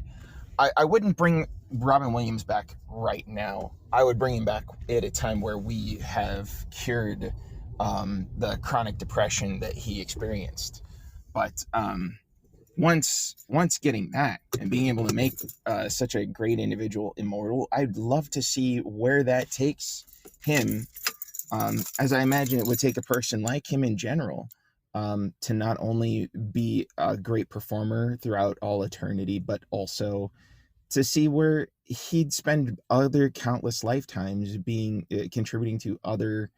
I wouldn't bring Robin Williams back right now. I would bring him back at a time where we have cured the chronic depression that he experienced. But once getting that and being able to make such a great individual immortal, I'd love to see where that takes him. As I imagine it would take a person like him in general, to not only be a great performer throughout all eternity, but also to see where he'd spend other countless lifetimes being contributing to other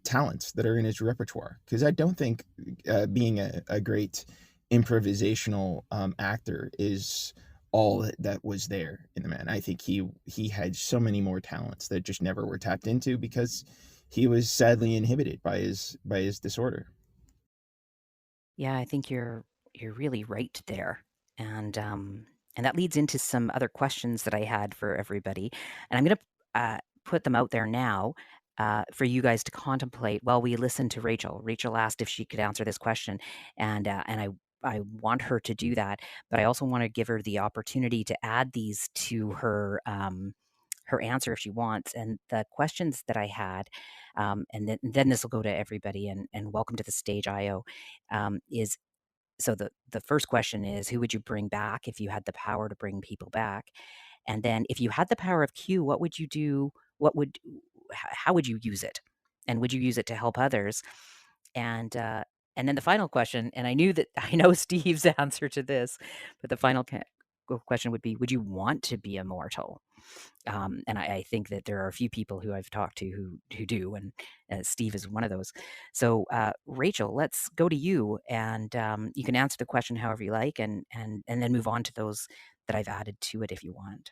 talents that are in his repertoire. Because I don't think being a great improvisational actor is all that was there in the man. I think he had so many more talents that just never were tapped into because he was sadly inhibited by his disorder. Yeah, I think you're really right there, and that leads into some other questions that I had for everybody, and I'm going to put them out there now for you guys to contemplate while we listen to Rachel. Rachel asked if she could answer this question, and I want her to do that, but I also want to give her the opportunity to add these to her answer if she wants. And the questions that I had, and then this will go to everybody. And welcome to the stage, Io. Is so the first question is, who would you bring back if you had the power to bring people back? And then if you had the power of Q, what would you do? How would you use it? And would you use it to help others? And then the final question, and I knew that I know Steve's answer to this, but the final question would be, would you want to be immortal? And I think that there are a few people who I've talked to who do, and Steve is one of those. So, Rachel, let's go to you, and you can answer the question however you like, and then move on to those that I've added to it if you want.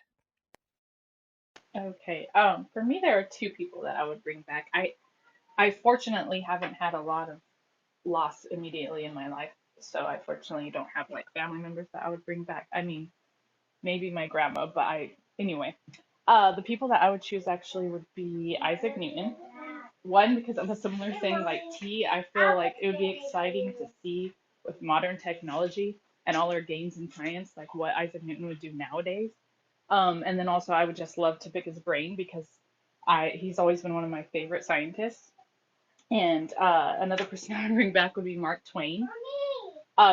Okay. For me, there are two people that I would bring back. I fortunately haven't had a lot of loss immediately in my life, so I fortunately don't have like family members that I would bring back. I mean, maybe my grandma, but anyway. The people that I would choose actually would be Isaac Newton. One, because of a similar thing like T, I feel like it would be exciting to see with modern technology and all our gains in science, like what Isaac Newton would do nowadays. And then also I would just love to pick his brain because he's always been one of my favorite scientists. And another person I would bring back would be Mark Twain.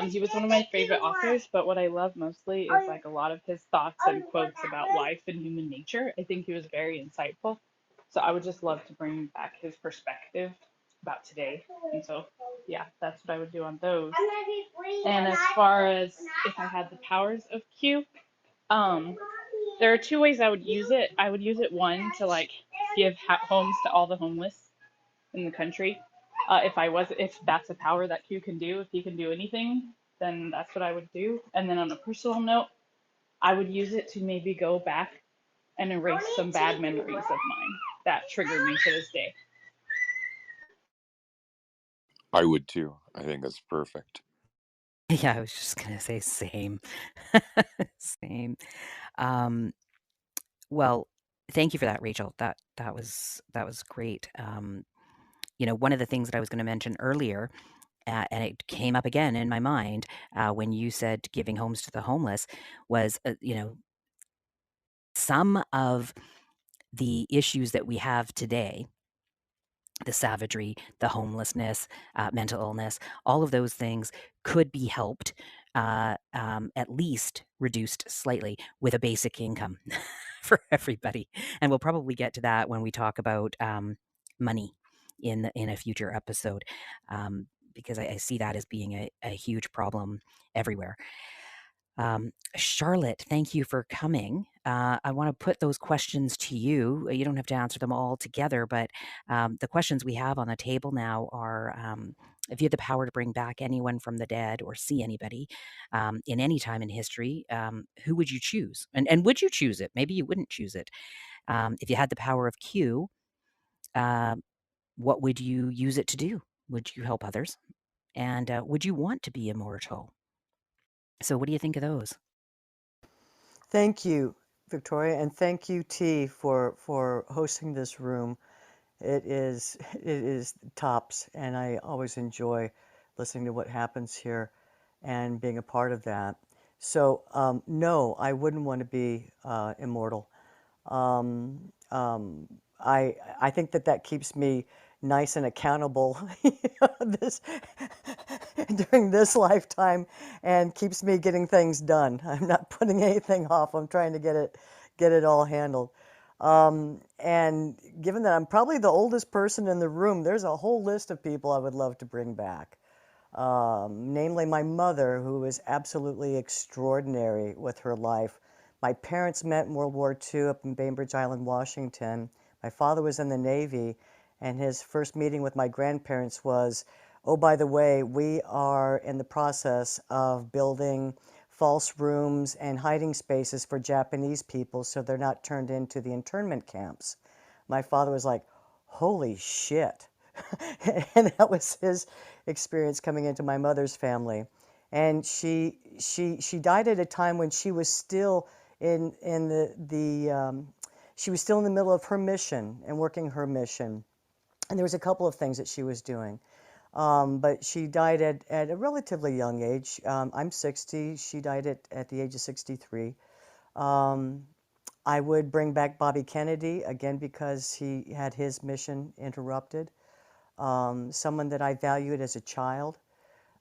He was one of my favorite authors, but what I love mostly is like a lot of his thoughts and quotes about life and human nature. I think he was very insightful. So I would just love to bring back his perspective about today. And so, yeah, that's what I would do on those. And as far as if I had the powers of Q, um, there are two ways I would use it. I would use it, one, to like give homes to all the homeless in the country. If that's a power that Q can do, if he can do anything, then that's what I would do. And then on a personal note, I would use it to maybe go back and erase some bad memories of mine that triggered me to this day. I would too. I think that's perfect. Yeah, I was just gonna say same. Same. Um, well, thank you for that, Rachel. That was great. One of the things that I was gonna mention earlier, and it came up again in my mind, when you said giving homes to the homeless was, some of the issues that we have today, the savagery, the homelessness, mental illness, all of those things could be helped, at least reduced slightly with a basic income for everybody. And we'll probably get to that when we talk about money in a future episode, because I see that as being a huge problem everywhere. Charlotte, thank you for coming. I want to put those questions to you. You don't have to answer them all together, but the questions we have on the table now are, if you had the power to bring back anyone from the dead or see anybody in any time in history, who would you choose? And would you choose it? Maybe you wouldn't choose it. If you had the power of Q, uh, what would you use it to do? Would you help others? And would you want to be immortal? So, what do you think of those? Thank you, Victoria, and thank you, T, for hosting this room. It is tops, and I always enjoy listening to what happens here and being a part of that. So, no, I wouldn't want to be immortal. Um, um, I think that keeps me nice and accountable this during this lifetime, and keeps me getting things done. I'm not putting anything off. I'm trying to get it all handled. And given that I'm probably the oldest person in the room, there's a whole list of people I would love to bring back. Namely my mother, who was absolutely extraordinary with her life. My parents met in World War II up in Bainbridge Island, Washington. My father was in the Navy, and his first meeting with my grandparents was, oh, by the way, we are in the process of building false rooms and hiding spaces for Japanese people so they're not turned into the internment camps. My father was like, holy shit. And that was his experience coming into my mother's family. And she died at a time when she was still in she was still in the middle of her mission and working her mission. And there was a couple of things that she was doing. But she died at a relatively young age. I'm 60. She died at the age of 63. Um, I would bring back Bobby Kennedy, again, because he had his mission interrupted. Someone that I valued as a child.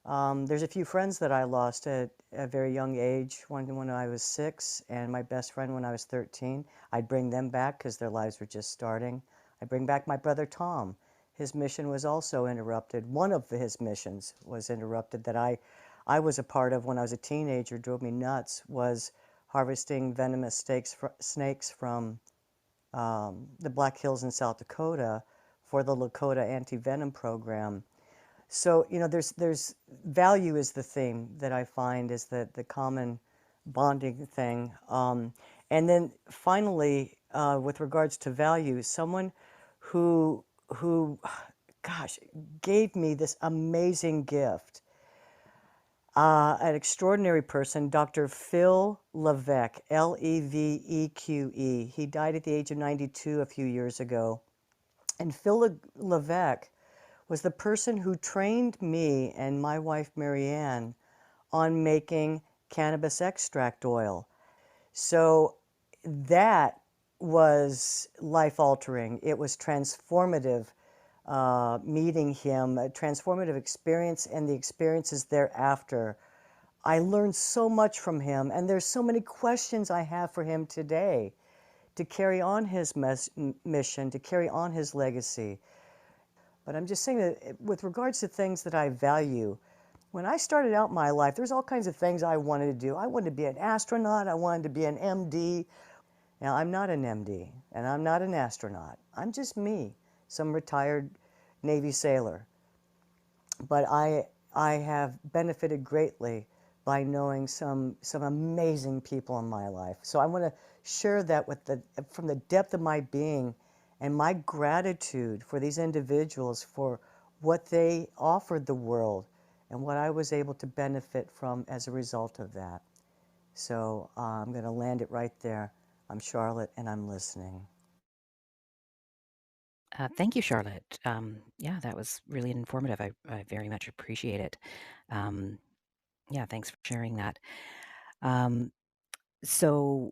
There's a few friends that I lost at a very young age, one when I was 6 and my best friend when I was 13. I'd bring them back because their lives were just starting. I'd bring back my brother Tom. His mission was also interrupted. One of his missions was interrupted that I was a part of when I was a teenager, drove me nuts, was harvesting venomous snakes from the Black Hills in South Dakota for the Lakota anti-venom program. So, there's value is the theme that I find is the common bonding thing. And then finally, with regards to value, someone who, gosh, gave me this amazing gift. An extraordinary person, Dr. Phil Leveque, Leveque. He died at the age of 92 a few years ago. And Phil Leveque was the person who trained me and my wife Marianne on making cannabis extract oil. So that was life altering. It was transformative meeting him, a transformative experience, and the experiences thereafter. I learned so much from him, and there's so many questions I have for him today to carry on his mission, to carry on his legacy. But I'm just saying that with regards to things that I value, when I started out my life, there's all kinds of things I wanted to do. I wanted to be an astronaut. I wanted to be an MD. Now, I'm not an MD, and I'm not an astronaut. I'm just me, some retired Navy sailor. But I have benefited greatly by knowing some amazing people in my life. So I want to share that with from the depth of my being and my gratitude for these individuals for what they offered the world and what I was able to benefit from as a result of that. So I'm going to land it right there. I'm Charlotte, and I'm listening. Thank you, Charlotte. Yeah, that was really informative. I very much appreciate it. Yeah, thanks for sharing that. So,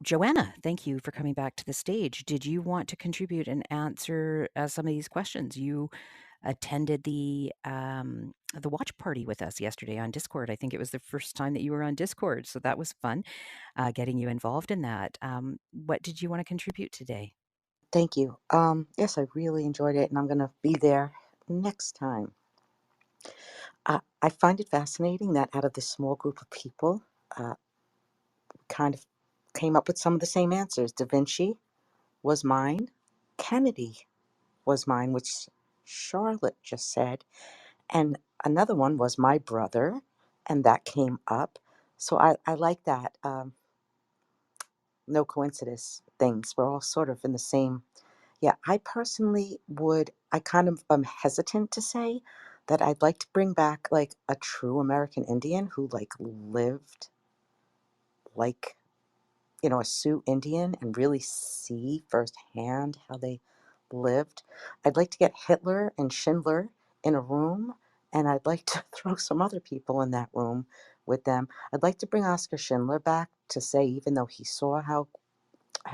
Joanna, thank you for coming back to the stage. Did you want to contribute and answer some of these questions? You attended the watch party with us yesterday on Discord. I think it was the first time that you were on Discord, so that was fun, getting you involved in that. What did you want to contribute today? Thank you. Yes, I really enjoyed it, and I'm going to be there next time. I find it fascinating that out of this small group of people, kind of came up with some of the same answers. Da Vinci was mine. Kennedy was mine, which Charlotte just said. And another one was my brother, and that came up. So I like that. No coincidence things. We're all sort of in the same. Yeah, I personally I kind of am hesitant to say that I'd like to bring back like a true American Indian who like lived like, a Sioux Indian and really see firsthand how they lived. I'd like to get Hitler and Schindler in a room, and I'd like to throw some other people in that room with them. I'd like to bring Oscar Schindler back to say, even though he saw how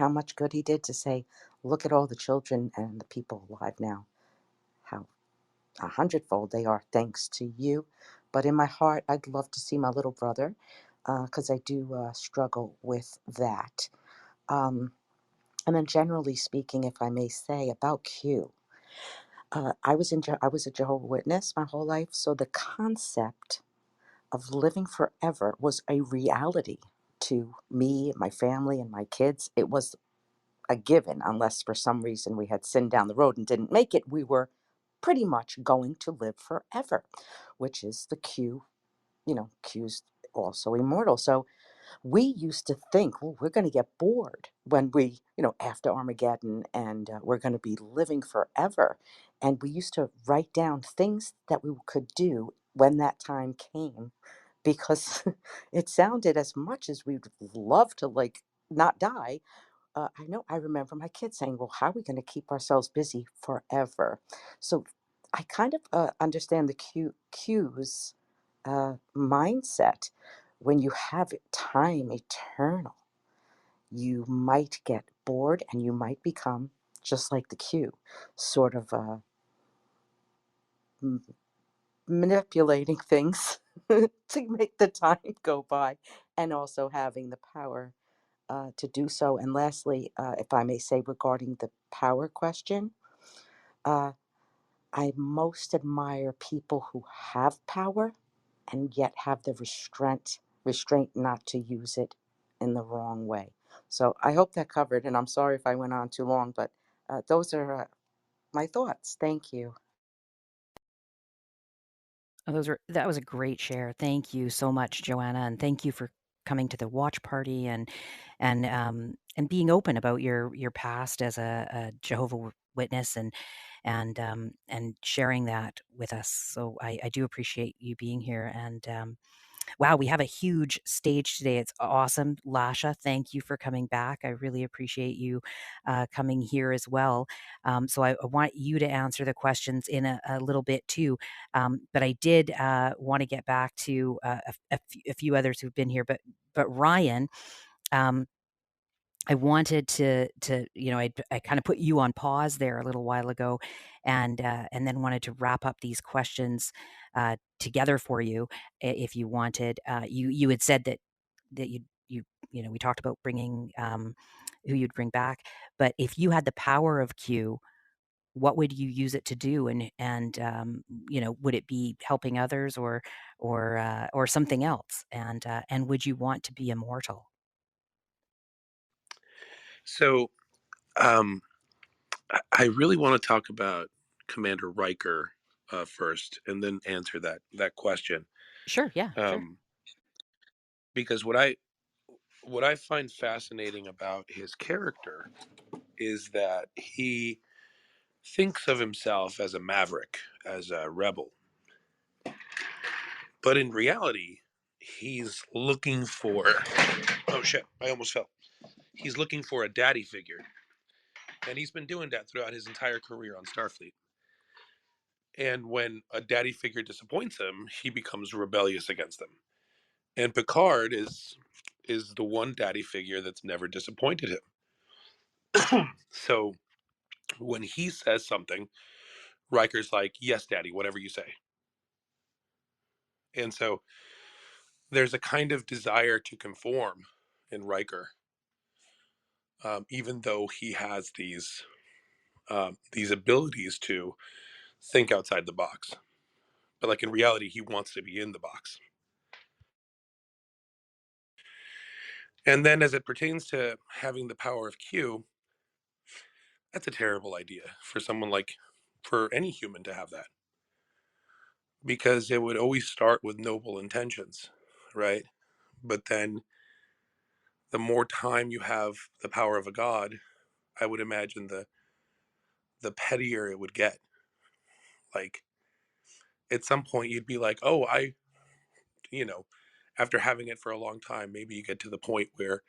much good he did, to say, look at all the children and the people alive now, how 100-fold they are thanks to you. But in my heart, I'd love to see my little brother, because I do struggle with that. And then, generally speaking, if I may say about Q, I was a Jehovah's Witness my whole life, so the concept of living forever was a reality to me, my family, and my kids. It was a given, unless for some reason we had sinned down the road and didn't make it. We were pretty much going to live forever, which is the Q. Q's also immortal. So we used to think, well, we're going to get bored when after Armageddon, and we're going to be living forever. And we used to write down things that we could do when that time came, because it sounded, as much as we'd love to like not die, I remember my kids saying, well, how are we going to keep ourselves busy forever? So I kind of understand the Q's mindset. When you have time eternal, you might get bored and you might become just like the Q, sort of m- manipulating things to make the time go by, and also having the power to do so. And lastly, if I may say, regarding the power question, uh, I most admire people who have power and yet have the restraint not to use it in the wrong way. So I hope that covered, and I'm sorry if I went on too long, but those are my thoughts. Thank you. Oh, that was a great share. Thank you so much, Joanna, and thank you for coming to the watch party and being open about your past as a Jehovah Witness and sharing that with us. So I do appreciate you being here. And wow, we have a huge stage today. It's awesome. Lasha, thank you for coming back. I really appreciate you coming here as well. So I want you to answer the questions in a little bit too. But I did want to get back to a few others who've been here. But Ryan, um, I wanted to I kind of put you on pause there a little while ago, and then wanted to wrap up these questions together for you, if you wanted. You had said that we talked about bringing who you'd bring back, but if you had the power of Q, what would you use it to do? And would it be helping others, or something else? And would you want to be immortal? So um, I really want to talk about Commander Riker first, and then answer that question. Sure. Yeah. Sure. Because what I find fascinating about his character is that he thinks of himself as a maverick, as a rebel, but in reality, he's looking for. Oh shit! I almost fell. He's looking for a daddy figure, and he's been doing that throughout his entire career on Starfleet. And when a daddy figure disappoints him, he becomes rebellious against them. And Picard is the one daddy figure that's never disappointed him. So when he says something, Riker's like, "Yes, daddy, whatever you say." And so there's a kind of desire to conform in Riker, even though he has these abilities to think outside the box. But like in reality, he wants to be in the box. And then as it pertains to having the power of Q, that's a terrible idea for any human to have that, because it would always start with noble intentions, right? But then the more time you have the power of a god, I would imagine the pettier it would get. Like at some point you'd be like, "Oh, you know, after having it for a long time, maybe you get to the point where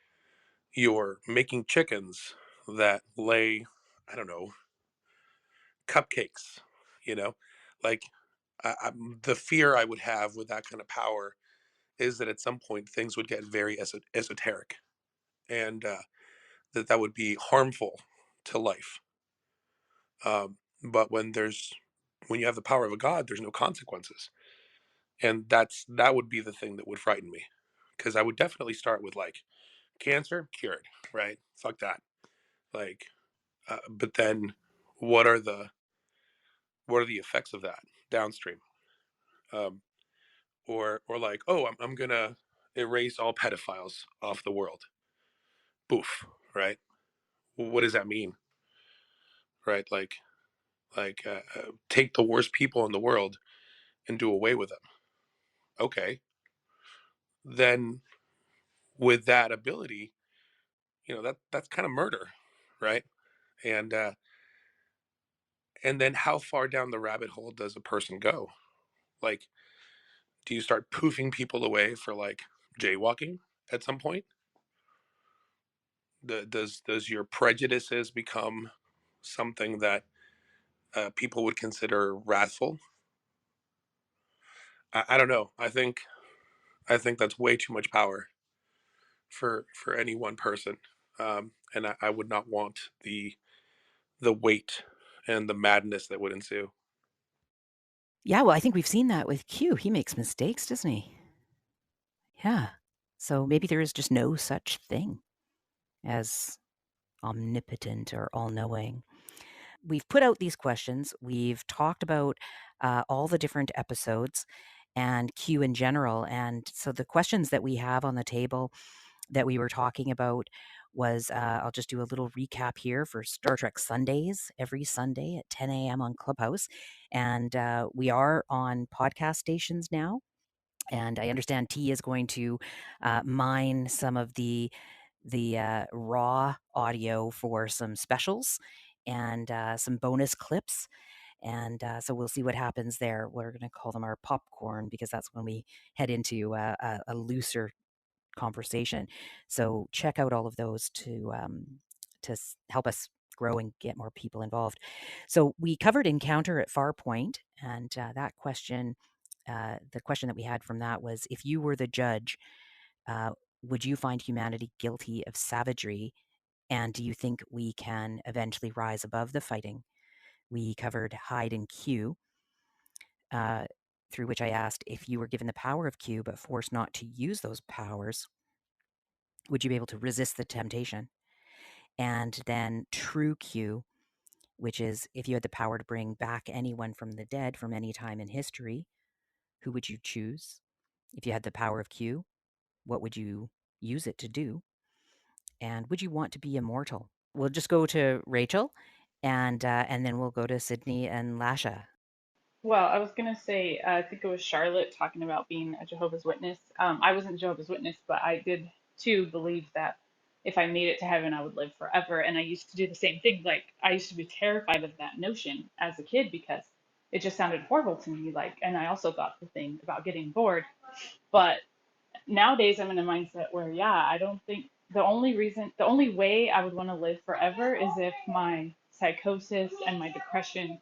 you're making chickens that lay, I don't know, cupcakes, you know?" Like the fear I would have with that kind of power is that at some point things would get very esoteric, and that would be harmful to life. But when you have the power of a god, there's no consequences, and that would be the thing that would frighten me, because I would definitely start with like cancer cured, right? Fuck that. Like, but then what are the effects of that downstream? Um, or like, oh, I'm gonna erase all pedophiles off the world. Boof, right? What does that mean, right? Take the worst people in the world and do away with them. Okay, then with that ability, that's kind of murder, right? And and then how far down the rabbit hole does a person go? Like, do you start poofing people away for like jaywalking at some point? Does your prejudices become something that people would consider wrathful? I don't know. I think that's way too much power for any one person, and I would not want the weight and the madness that would ensue. Yeah, well, I think we've seen that with Q. He makes mistakes, doesn't he? Yeah. So maybe there is just no such thing as omnipotent or all-knowing. We've put out these questions. We've talked about all the different episodes and Q in general. And so the questions that we have on the table that we were talking about was, I'll just do a little recap here for Star Trek Sundays, every Sunday at 10 a.m. on Clubhouse. And we are on podcast stations now. And I understand T is going to mine some of the raw audio for some specials and some bonus clips. And so we'll see what happens there. We're going to call them our popcorn, because that's when we head into a looser conversation. So check out all of those to help us grow and get more people involved. So we covered Encounter at Farpoint, and that question, the question that we had from that was, if you were the judge, would you find humanity guilty of savagery And do you think we can eventually rise above the fighting? We covered hide and Q, through which I asked, if you were given the power of Q but forced not to use those powers, would you be able to resist the temptation? And then true Q, which is if you had the power to bring back anyone from the dead from any time in history, who would you choose? If you had the power of Q, what would you use it to do? And would you want to be immortal? We'll just go to Rachel, and then we'll go to Sydney and Lasha. Well, I was gonna say, I think it was Charlotte talking about being a Jehovah's Witness. I wasn't a Jehovah's Witness, but I did too believe that if I made it to heaven, I would live forever. And I used to do the same thing. Like I used to be terrified of that notion as a kid because it just sounded horrible to me. Like, and I also thought the thing about getting bored. But nowadays, I'm in a mindset where, yeah, I don't think the only way I would want to live forever is if my psychosis and my depression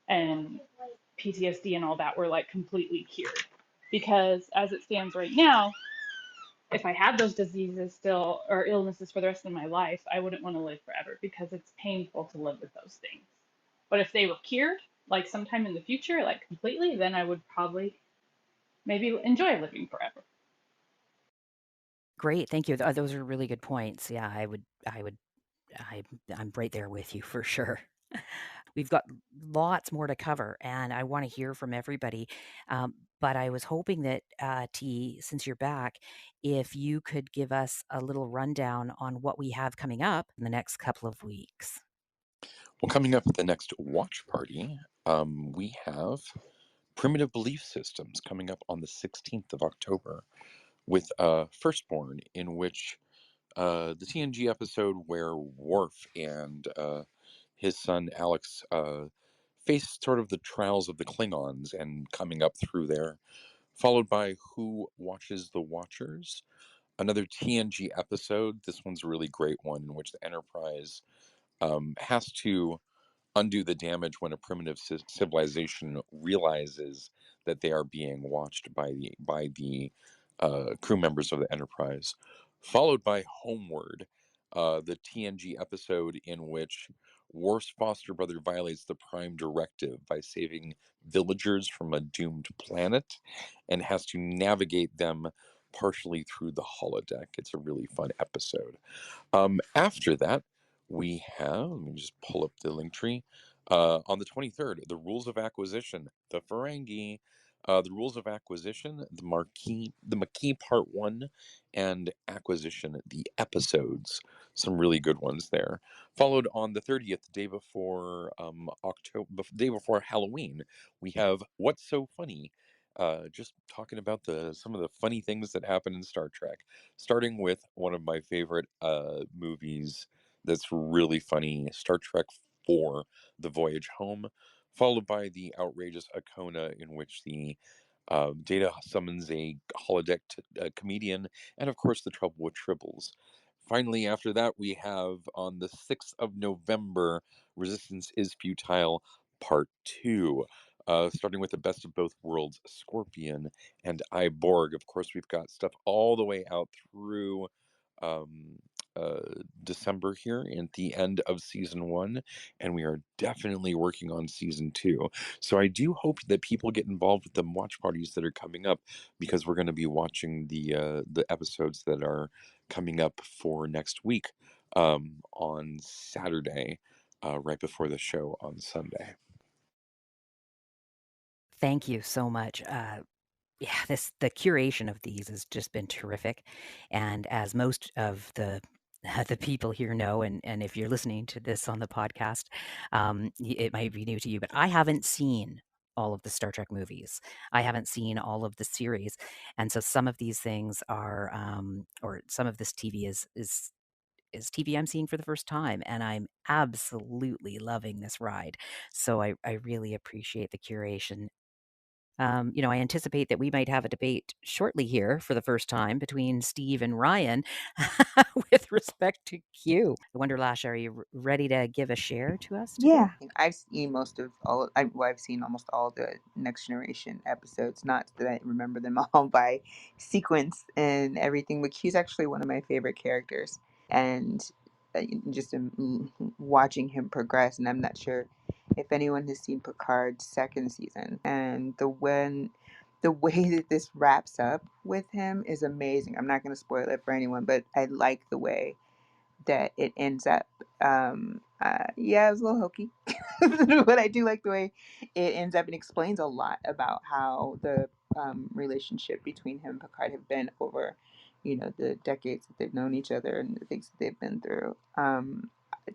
and PTSD and all that were like completely cured. Because as it stands right now, if I had those diseases still or illnesses for the rest of my life, I wouldn't want to live forever because it's painful to live with those things. But if they were cured, like sometime in the future, like completely, then I would probably maybe enjoy living forever. Great, thank you. Those are really good points. Yeah, I'm right there with you for sure. We've got lots more to cover, and I want to hear from everybody. But I was hoping that, T, since you're back, if you could give us a little rundown on what we have coming up in the next couple of weeks. Well, coming up at the next watch party, we have Primitive Belief Systems coming up on the 16th of October with Firstborn, in which the TNG episode where Worf and his son Alex face sort of the trials of the Klingons and coming up through there, followed by Who Watches the Watchers, another TNG episode. This one's a really great one in which the Enterprise has to undo the damage when a primitive civilization realizes that they are being watched by the crew members of the Enterprise, followed by Homeward, the TNG episode in which Worf's foster brother violates the Prime Directive by saving villagers from a doomed planet and has to navigate them partially through the holodeck. It's a really fun episode. After that, we have, let me just pull up the link tree. On the 23rd, the rules of acquisition, the Ferengi, the rules of acquisition, the Maquis Part 1, and acquisition, the episodes. Some really good ones there. Followed on the 30th, the day before day before Halloween, we have What's So Funny? Just talking about some of the funny things that happen in Star Trek, starting with one of my favorite movies that's really funny, Star Trek 4, The Voyage Home, followed by the outrageous Akona, in which the Data summons a holodeck comedian, and of course, The Trouble with Tribbles. Finally, after that, we have on the 6th of November, Resistance is Futile, Part 2. Starting with the Best of Both Worlds, Scorpion and Iborg. Of course, we've got stuff all the way out through um, December here at the end of season 1, and we are definitely working on season 2. So I do hope that people get involved with the watch parties that are coming up, because we're going to be watching the episodes that are coming up for next week on Saturday, right before the show on Sunday. Thank you so much. Yeah, the curation of these has just been terrific, and as most of the the people here know, and if you're listening to this on the podcast, it might be new to you, but I haven't seen all of the Star Trek movies. I haven't seen all of the series, and so some of these things are, or some of this TV is TV I'm seeing for the first time, and I'm absolutely loving this ride. So I really appreciate the curation. I anticipate that we might have a debate shortly here for the first time between Steve and Ryan with respect to Q. I wonder, Lasha, are you ready to give a share to us today? Yeah, I've seen most of all. I've seen almost all the Next Generation episodes. Not that I remember them all by sequence and everything, but Q's actually one of my favorite characters. And just watching him progress. And I'm not sure if anyone has seen Picard's second season, and the way that this wraps up with him is amazing. I'm not going to spoil it for anyone, but I like the way that it ends up. Yeah, it was a little hokey, but I do like the way it ends up and explains a lot about how the relationship between him and Picard have been over, the decades that they've known each other and the things that they've been through.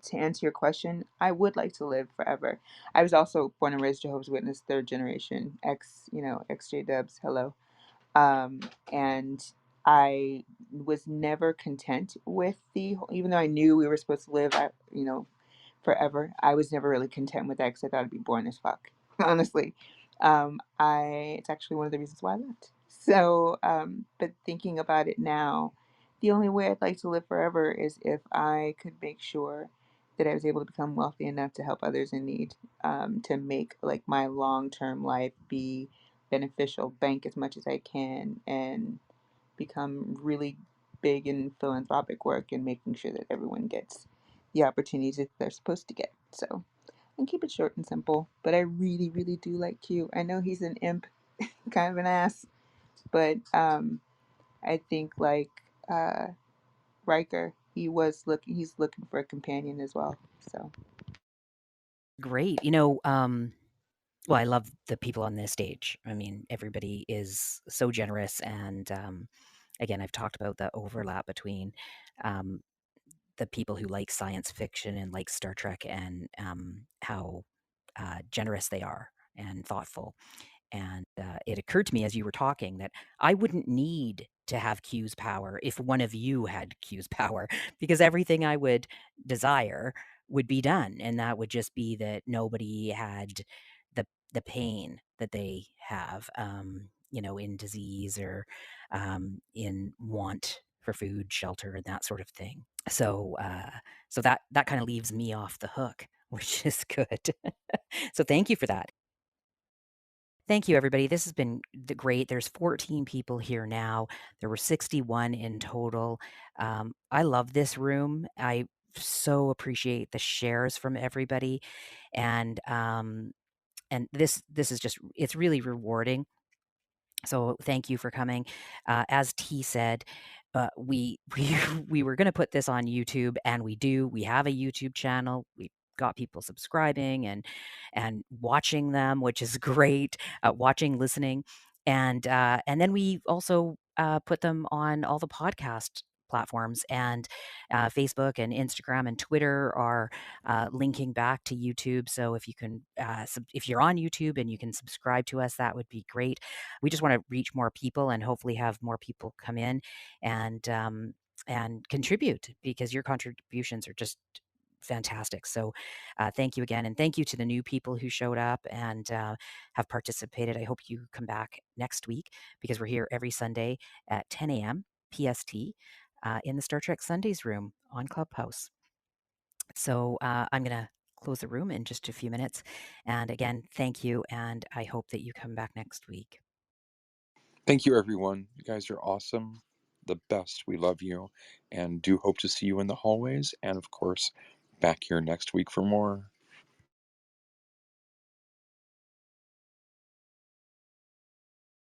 To answer your question, I would like to live forever. I was also born and raised Jehovah's Witness, third generation, XJ Dubs. Hello. And I was never content with even though I knew we were supposed to live, forever. I was never really content with that because I thought I'd be boring as fuck, honestly. It's actually one of the reasons why I left. So, but thinking about it now, the only way I'd like to live forever is if I could make sure that I was able to become wealthy enough to help others in need, to make like my long-term life be beneficial, bank as much as I can, and become really big in philanthropic work and making sure that everyone gets the opportunities that they're supposed to get. So, and keep it short and simple. But I really, really do like Q. I know he's an imp, kind of an ass, but I think like Riker, he's looking for a companion as well. So Great. Well, I love the people on this stage. I mean, everybody is so generous. And again, I've talked about the overlap between um, the people who like science fiction and like Star Trek, and how generous they are and thoughtful. And it occurred to me as you were talking that I wouldn't need to have Q's power if one of you had Q's power, because everything I would desire would be done. And that would just be that nobody had the pain that they have, in disease, or in want for food, shelter, and that sort of thing. So, so that kind of leaves me off the hook, which is good. So thank you for that. Thank you, everybody. This has been great. There's 14 people here now. There were 61 in total. I love this room. I so appreciate the shares from everybody, and this is just, it's really rewarding. So thank you for coming. As T said, we we were going to put this on YouTube, and we have a YouTube channel. We got people subscribing and watching them, which is great. Watching, listening, and then we also put them on all the podcast platforms, and Facebook and Instagram and Twitter are linking back to YouTube. So if you can, if you're on YouTube and you can subscribe to us, that would be great. We just want to reach more people and hopefully have more people come in and contribute, because your contributions are just fantastic. So thank you again. And thank you to the new people who showed up and have participated. I hope you come back next week, because we're here every Sunday at 10 a.m. PST in the Star Trek Sundays room on Clubhouse. So I'm going to close the room in just a few minutes. And again, thank you. And I hope that you come back next week. Thank you, everyone. You guys are awesome. The best. We love you and do hope to see you in the hallways. And of course, back here next week for more.